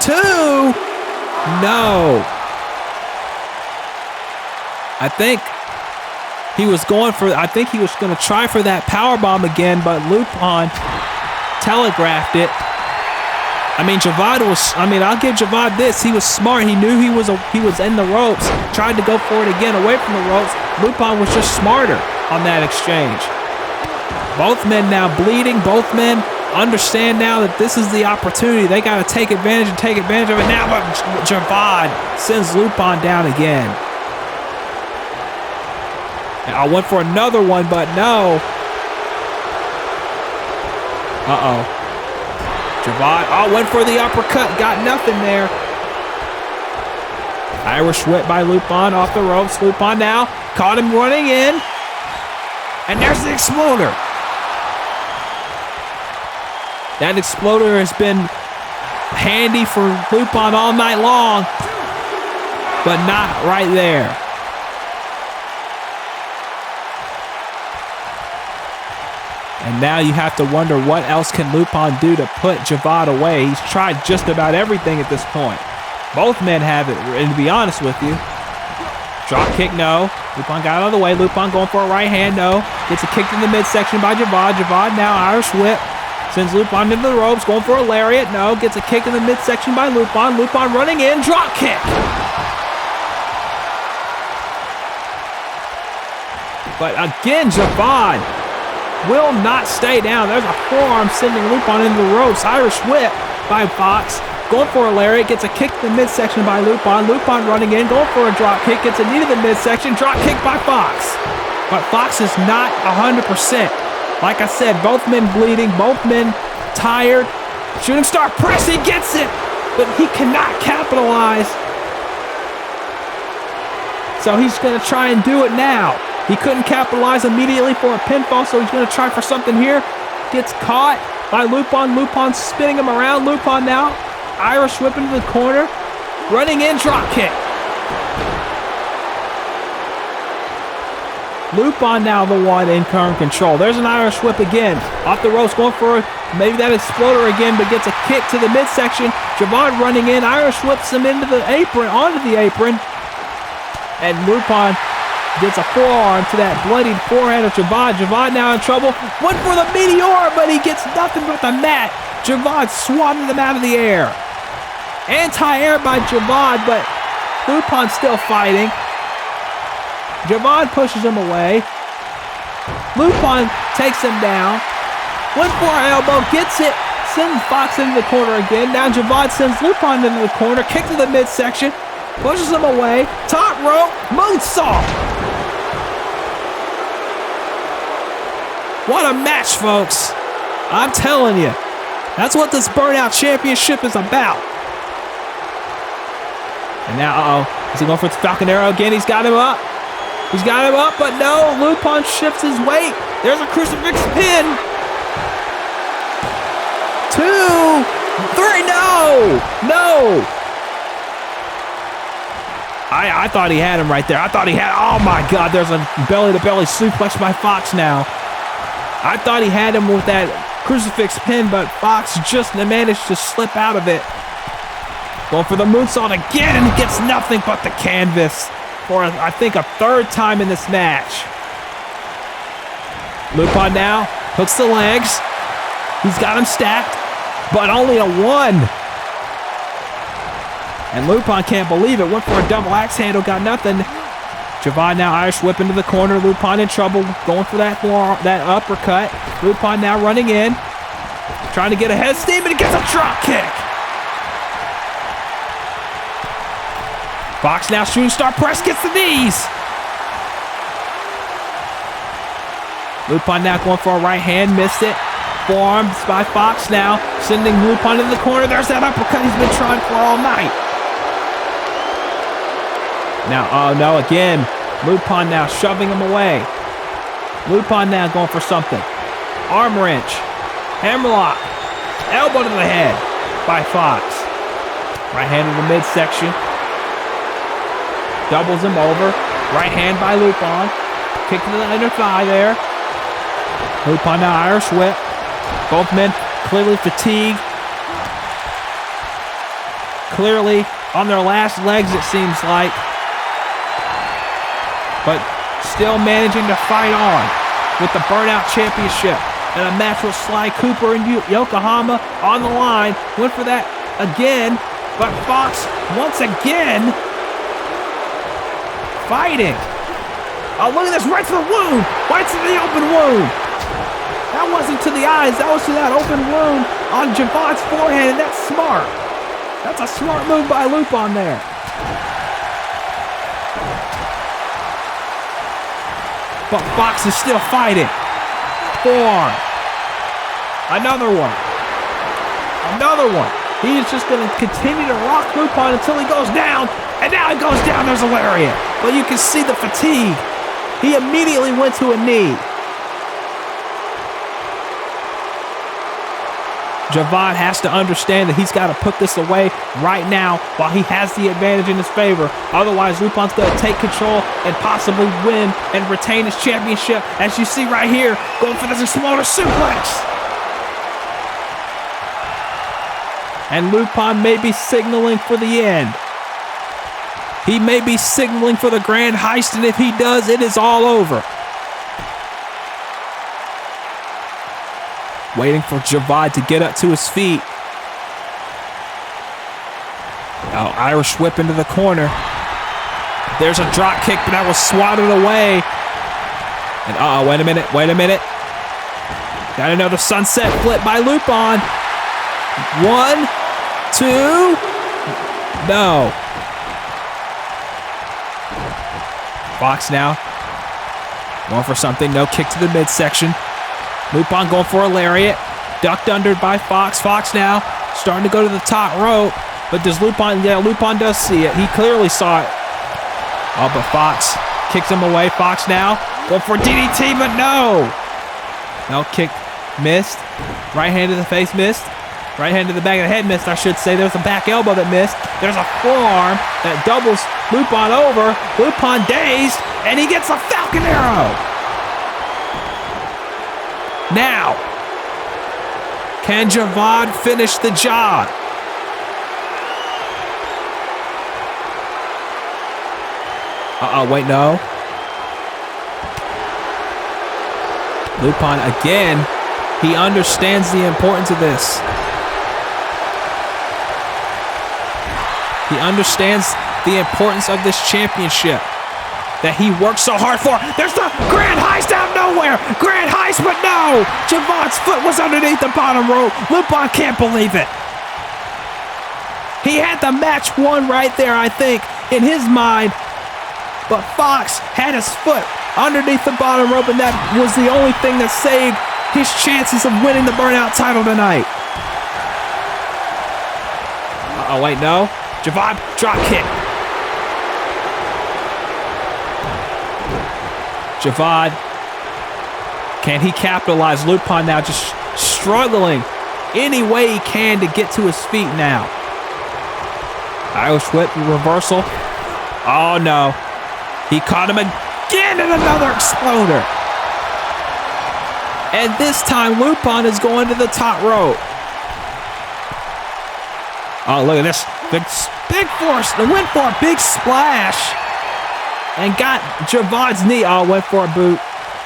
2. No. I think he was going to try for that power bomb again, but Lupin telegraphed it. I mean, I'll give Javad this. He was smart. He knew he was in the ropes. Tried to go for it again away from the ropes. Lupin was just smarter on that exchange. Both men now bleeding. Both men understand now that this is the opportunity. They got to take advantage of it now. But Javad sends Lupin down again. And I went for another one, but no. Javad, went for the uppercut. Got nothing there. Irish whip by Lupin off the ropes. Lupin now caught him running in. And there's the exploder. That exploder has been handy for Lupin all night long, but not right there. And now you have to wonder what else can Lupin do to put Javad away. He's tried just about everything at this point. Both men have it, and to be honest with you. Drop kick, no. Lupin got out of the way. Lupin going for a right hand, no. Gets a kick to the midsection by Javad. Javad now Irish whip. Sends Lupin into the ropes, going for a lariat, no. Gets a kick in the midsection by Lupin. Lupin running in, drop kick. But again, Javad will not stay down. There's a forearm sending Lupin into the ropes. Irish whip by Fox. Going for a lariat. Gets a kick to the midsection by Lupin. Lupin running in. Going for a drop kick. Gets a knee to the midsection. Drop kick by Fox. But Fox is not 100%. Like I said, both men bleeding. Both men tired. Shooting star press. He gets it. But he cannot capitalize. So he's going to try and do it now. He couldn't capitalize immediately for a pinfall, so he's going to try for something here. Gets caught by Lupin. Lupin spinning him around. Lupin now Irish whip into the corner. Running in, drop kick. Lupin now the one in current control. There's an Irish whip again. Off the ropes, going for maybe that exploder again, but gets a kick to the midsection. Javad running in. Irish whips him into the apron, onto the apron. And Lupin gets a forearm to that bloodied forehand of Javad. Javad now in trouble. Went for the meteor, but he gets nothing but the mat. Javad swatted him out of the air. Anti-air by Javad, but Lupin still fighting. Javad pushes him away. Lupin takes him down. Went for an elbow, gets it. Sends Fox into the corner again. Now Javad sends Lupin into the corner. Kick to the midsection. Pushes him away. Top rope. Moonsault. What a match, folks. I'm telling you. That's what this Burnout Championship is about. And now, is he going for the Falcon Arrow again? He's got him up. He's got him up, but no. Lupin shifts his weight. There's a crucifix pin. 2, 3, no. I thought he had him right there. Oh my God, there's a belly-to-belly suplex by Fox now. I thought he had him with that crucifix pin, but Fox just managed to slip out of it. Going for the moonsault again, and he gets nothing but the canvas for, I think, a third time in this match. Lupin now hooks the legs. He's got him stacked, but only a 1. And Lupin can't believe it. Went for a double axe handle, got nothing. Javad now Irish whip into the corner. Lupin in trouble, going for that uppercut. Lupin now running in, trying to get a head steam, and he gets a drop kick. Fox now shooting star press, gets the knees. Lupin now going for a right hand, missed it. Forearms by Fox now, sending Lupin into the corner. There's that uppercut he's been trying for all night. Now, oh no, again, Lupin now shoving him away. Lupin now going for something. Arm wrench, hammerlock, elbow to the head by Fox. Right hand in the midsection. Doubles him over. Right hand by Lupin. Kick to the inner thigh there. Lupin now Irish whip. Both men clearly fatigued. Clearly on their last legs, it seems like. but still managing to fight on with the Burnout Championship. And a match with Sly Cooper and Yokohama on the line. Went for that again, but Fox once again fighting. Oh, look at this, right to the wound, right to the open wound. That wasn't to the eyes, that was to that open wound on Javon's forehead, and that's smart. That's a smart move by Lupin there. But Fox is still fighting. Forearm. Another one. Another one. He is just going to continue to rock Lupin until he goes down. And now he goes down. There's a lariat. But you can see the fatigue. He immediately went to a knee. Javon has to understand that he's got to put this away right now while he has the advantage in his favor. Otherwise, Lupin's going to take control and possibly win and retain his championship. As you see right here, going for this exploder suplex. And Lupin may be signaling for the end. He may be signaling for the grand heist, and if he does, it is all over. Waiting for Javad to get up to his feet. Now Irish whip into the corner. There's a drop kick, but that was swatted away. And wait a minute. Got another sunset flip by Lupin. 1, 2, no. Fox now going for something, no kick to the midsection. Lupin going for a lariat, ducked under by Fox. Fox now starting to go to the top rope, but does Lupin, yeah, Lupin does see it. He clearly saw it. Oh, but Fox kicks him away. Fox now going for DDT, but no. No kick, missed. Right hand to the face, missed. Right hand to the back of the head, missed, I should say. There's a back elbow that missed. There's a forearm that doubles Lupin over. Lupin dazed, and he gets a Falcon Arrow. Now, can Javad finish the job? Wait, no. Lupin again, he understands the importance of this. He understands the importance of this championship that he worked so hard for. There's the grand heist out of nowhere. Grand heist, but no. Javad's foot was underneath the bottom rope. Lupin can't believe it. He had the match won right there, I think, in his mind. But Fox had his foot underneath the bottom rope, and that was the only thing that saved his chances of winning the Burnout title tonight. Wait, no. Javad, drop kick. Javad, can he capitalize? Lupin now just struggling any way he can to get to his feet now. Irish whip reversal. Oh no. He caught him again in another exploder. And this time Lupin is going to the top rope. Oh, look at this. Big force. Went for a big splash. And got Javad's knee. Oh, went for a boot.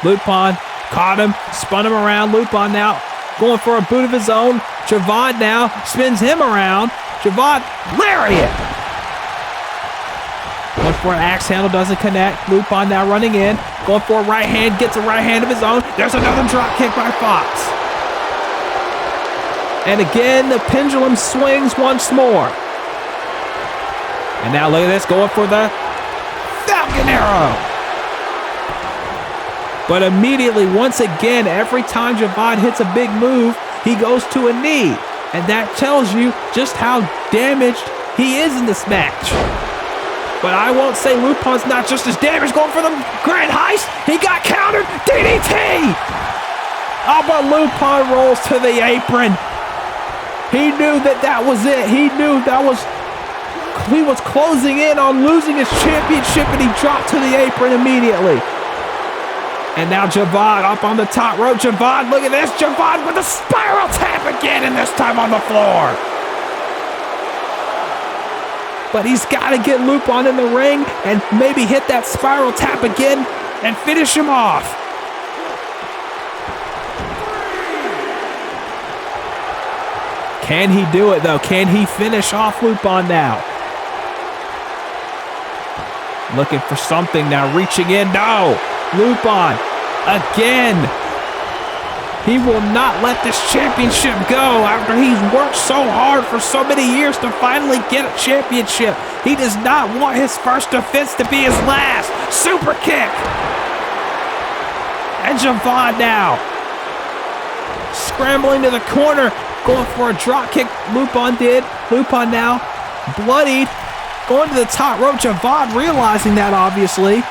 Lupin caught him, spun him around. Lupin now going for a boot of his own. Javad now spins him around. Javad, lariat. Going for an axe handle, doesn't connect. Lupin now running in. Going for a right hand, gets a right hand of his own. There's another drop kick by Fox. And again, the pendulum swings once more. And now look at this, going for the Falcon Arrow. But immediately, once again, every time Javad hits a big move, he goes to a knee. And that tells you just how damaged he is in this match. But I won't say Lupin's not just as damaged. Going for the grand heist. He got countered. DDT! Oh, but Lupin rolls to the apron. He knew that was it. He knew he was closing in on losing his championship, and he dropped to the apron immediately. And now Javad up on the top rope. Javad, look at this. Javad with a spiral tap again, and this time on the floor. but he's got to get Lupin in the ring and maybe hit that spiral tap again and finish him off. Can he do it, though? Can he finish off Lupin now? Looking for something now, reaching in. No! Lupin, again. He will not let this championship go after he's worked so hard for so many years to finally get a championship. He does not want his first defense to be his last. Super kick. And Javad now. Scrambling to the corner. Going for a drop kick. Lupin did. Lupin now bloodied. Going to the top rope. Javad realizing that, obviously.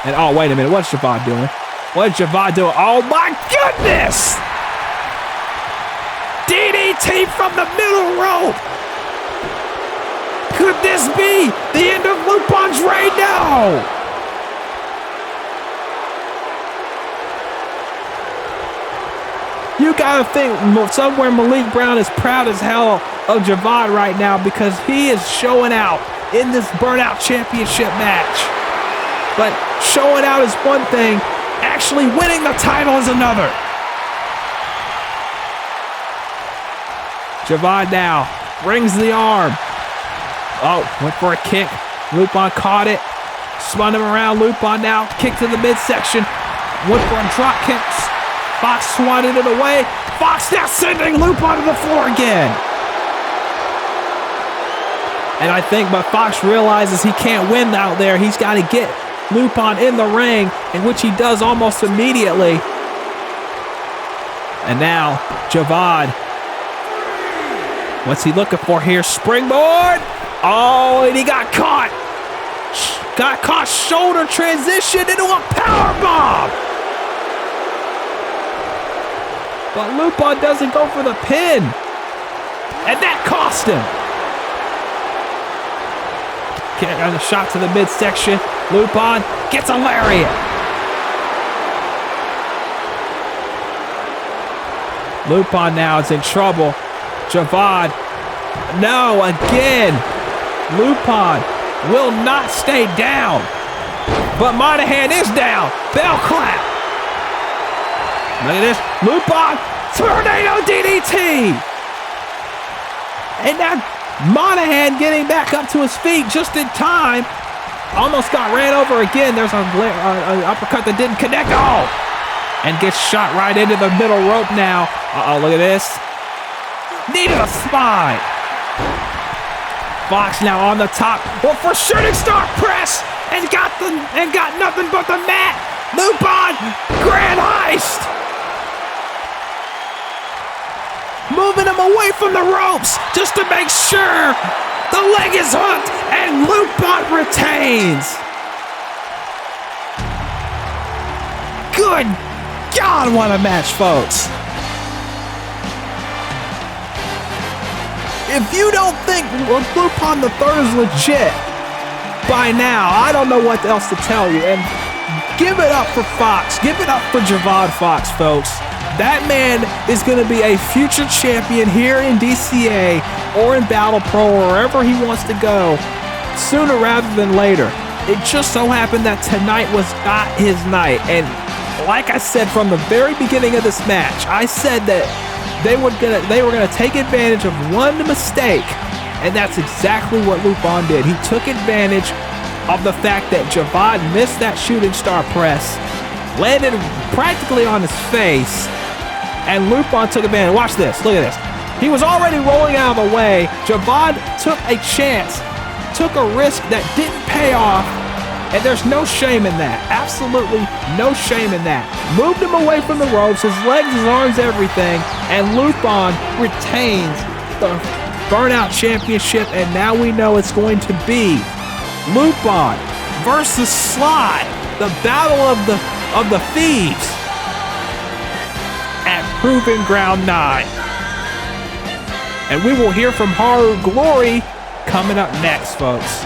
And oh, wait a minute. What's Javad doing? What did Javad do? Oh my goodness! DDT from the middle rope! Could this be the end of Lupin's reign? No! You gotta think somewhere Malik Brown is proud as hell of Javad right now because he is showing out in this Burnout Championship match. But showing out is one thing. Actually winning the title is another. Javad now brings the arm. Oh, went for a kick. Lupin caught it. Spun him around. Lupin now kick to the midsection. Went for a drop kicks. Fox swatted it away. Fox now sending Lupin to the floor again. And I think, but Fox realizes he can't win out there. He's got to get Lupin in the ring, in which he does almost immediately. And now, Javad. What's he looking for here? Springboard! Oh, and he got caught. Got caught shoulder transition into a powerbomb. But Lupin doesn't go for the pin. And that cost him. Getting a shot to the midsection. Lupin gets a lariat. Lupin now is in trouble. Javad, no, again. Lupin will not stay down. But Monahan is down. Bell clap. Look at this. Lupin, tornado DDT. And now Monahan getting back up to his feet just in time. Almost got ran over again. There's an uppercut that didn't connect. Oh! And gets shot right into the middle rope now. Uh-oh, look at this. Needed a spine. Fox now on the top. Well, for shooting star press. And got nothing but the mat. Lupin, grand heist. Moving him away from the ropes just to make sure the leg is hooked and Lupin retains. Good God, what a match, folks. If you don't think Lupin the Third is legit by now, I don't know what else to tell you. And give it up for Fox. Give it up for Javad Fox, folks. That man is going to be a future champion here in DCA or in Battle Pro or wherever he wants to go sooner rather than later. It just so happened that tonight was not his night. And like I said from the very beginning of this match, I said that they were gonna take advantage of one mistake, and that's exactly what Lupin did. He took advantage of the fact that Javad missed that shooting star press, landed practically on his face, and Lupin took advantage. Watch this. Look at this. He was already rolling out of the way. Javad took a chance, took a risk that didn't pay off, and there's no shame in that. Absolutely no shame in that. Moved him away from the ropes, his legs, his arms, everything, and Lupin retains the Burnout Championship, and now we know it's going to be Lupin versus Sly, the battle of the thieves at Proving Ground 9. And we will hear from Haru Glory coming up next, folks.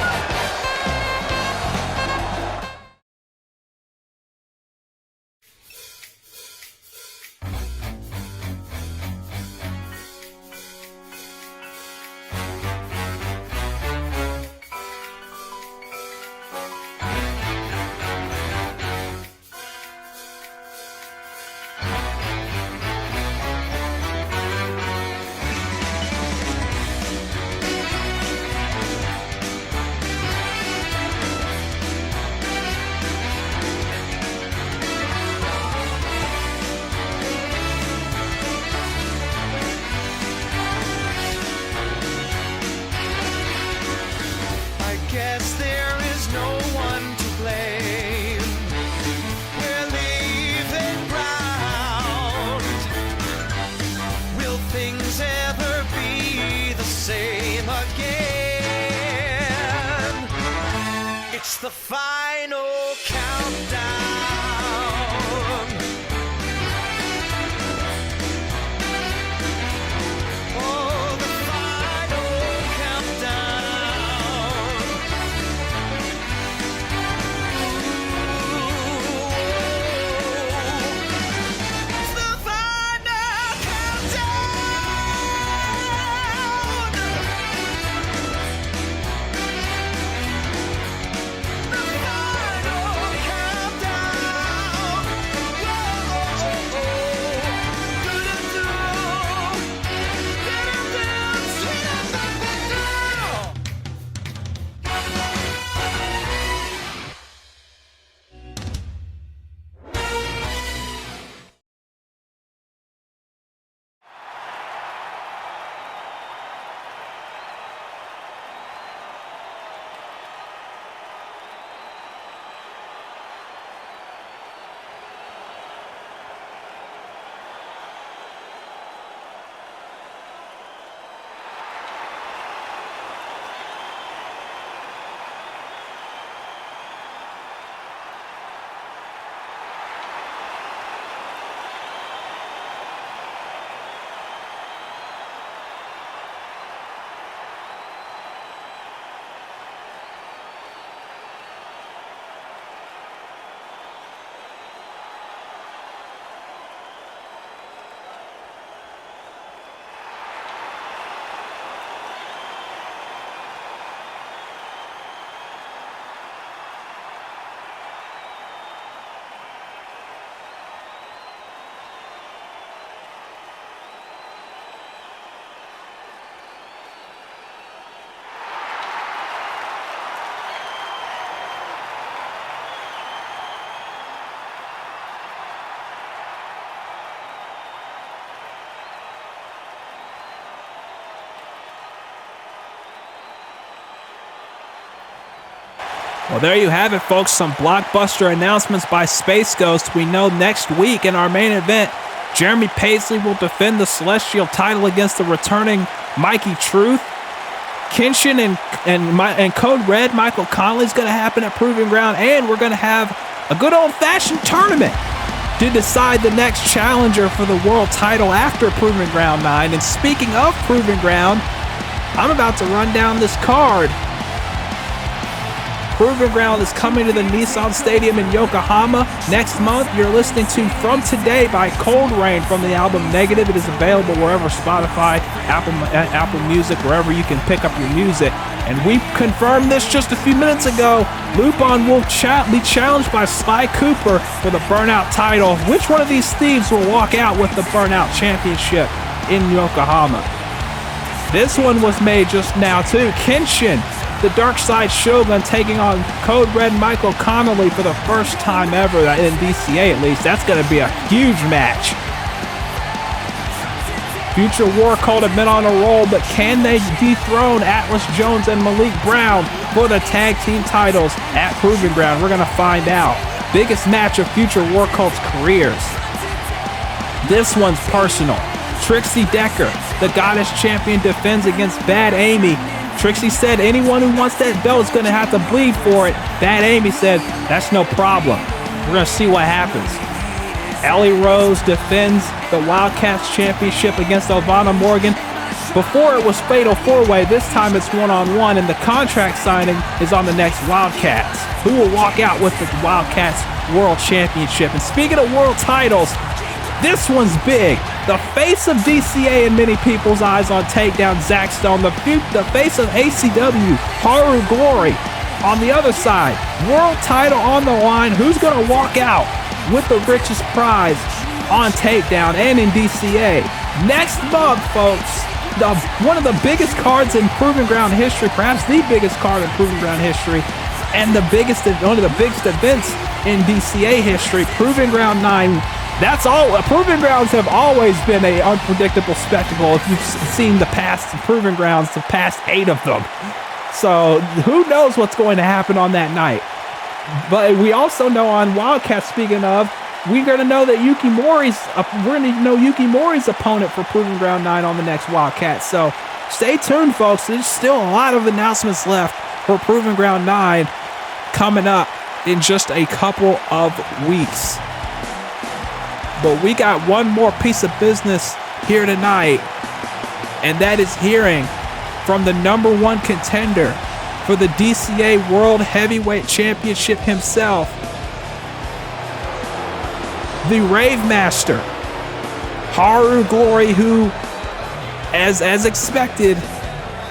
the final countdown. Oh, the final countdown. It's the final countdown. Well, there you have it, folks. Some blockbuster announcements by Space Ghost. We know next week in our main event, Jeremy Paisley will defend the Celestial title against the returning Mikey Truth. Kenshin and Code Red, Michael Conley's going to happen at Proving Ground, and we're going to have a good old-fashioned tournament to decide the next challenger for the world title after Proving Ground 9. And speaking of Proving Ground, I'm about to run down this card. Proving Ground is coming to the Nissan Stadium in Yokohama next month. You're listening to From Today by Cold Rain from the album Negative. It is available wherever Spotify, Apple Music, wherever you can pick up your music. And we confirmed this just a few minutes ago. Lupin will be challenged by Sly Cooper for the Burnout title. Which one of these thieves will walk out with the Burnout Championship in Yokohama? This one was made just now too. Kenshin, the Dark Side Shogun, taking on Code Red Michael Connolly for the first time ever in DCA, at least. That's going to be a huge match. Future War Cult have been on a roll, but can they dethrone Atlas Jones and Malik Brown for the tag team titles at Proving Ground? We're going to find out. Biggest match of Future War Cult's careers. This one's personal. Trixie Decker, the Goddess Champion, defends against Bad Amy. Trixie said anyone who wants that belt is going to have to bleed for it. Bad Amy said, that's no problem. We're going to see what happens. Ellie Rose defends the Wildcats Championship against Elvana Morgan. Before it was Fatal 4-Way, this time it's one-on-one, and the contract signing is on the next Wildcats, who will walk out with the Wildcats World Championship. And speaking of world titles, this one's big. The face of DCA in many people's eyes on Takedown, Zach Stone. The face of ACW, Haru Glory. On the other side, world title on the line. Who's going to walk out with the richest prize on Takedown and in DCA? Next month, folks, one of the biggest cards in Proving Ground history, perhaps the biggest card in Proving Ground history, and one of the biggest events in DCA history, Proving Ground 9. That's all. Proving Grounds have always been an unpredictable spectacle. If you've seen the past Proving Grounds, the past 8 of them. So who knows what's going to happen on that night. But we also know on Wildcats, speaking of, we're going to know that Yuki Mori's opponent for Proving Ground 9 on the next Wildcats. So stay tuned, folks. There's still a lot of announcements left for Proving Ground 9. coming up in just a couple of weeks. But we got one more piece of business here tonight, and that is hearing from the #1 contender for the DCA World Heavyweight Championship himself, the Rave Master, Haru Glory, who, as expected,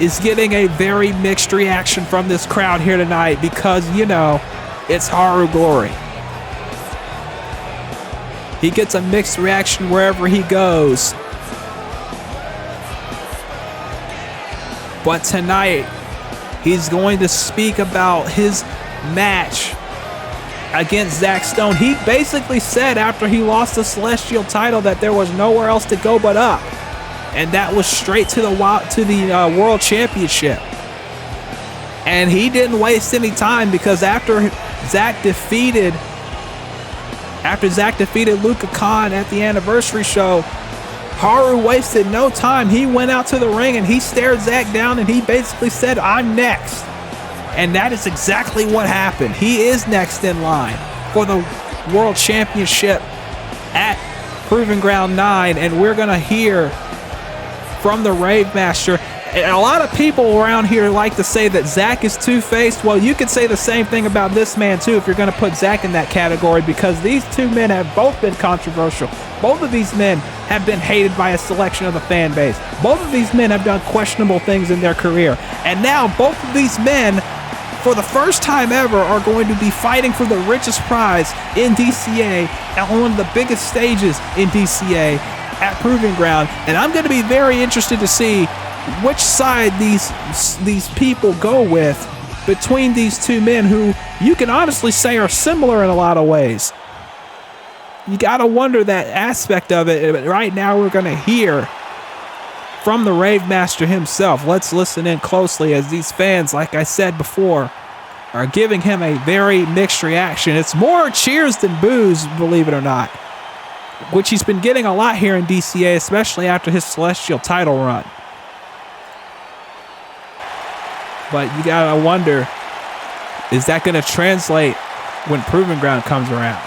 is getting a very mixed reaction from this crowd here tonight because, you know, it's Haru Glory. He gets a mixed reaction wherever he goes. But tonight, he's going to speak about his match against Zach Stone. He basically said after he lost the Celestial title that there was nowhere else to go but up. And that was straight to the World Championship. And he didn't waste any time because after Zach defeated Luka Khan at the anniversary show, Haru wasted no time. He went out to the ring and he stared Zach down and he basically said, "I'm next." And that is exactly what happened. He is next in line for the World Championship at Proving Ground 9, and we're going to hear from the Rave Master. And a lot of people around here like to say that Zach is two-faced. Well, you could say the same thing about this man too if you're going to put Zach in that category, because these two men have both been controversial. Both of these men have been hated by a selection of the fan base. Both of these men have done questionable things in their career. And now both of these men, for the first time ever, are going to be fighting for the richest prize in DCA on one of the biggest stages in DCA at Proving Ground. And I'm going to be very interested to see which side these people go with between these two men who you can honestly say are similar in a lot of ways. You got to wonder that aspect of it. But right now we're going to hear from the Rave Master himself. Let's listen in closely as these fans, like I said before, are giving him a very mixed reaction. It's more cheers than boos, believe it or not, which he's been getting a lot here in DCA, especially after his Celestial title run. But you gotta wonder, is that gonna translate when Proving Ground comes around?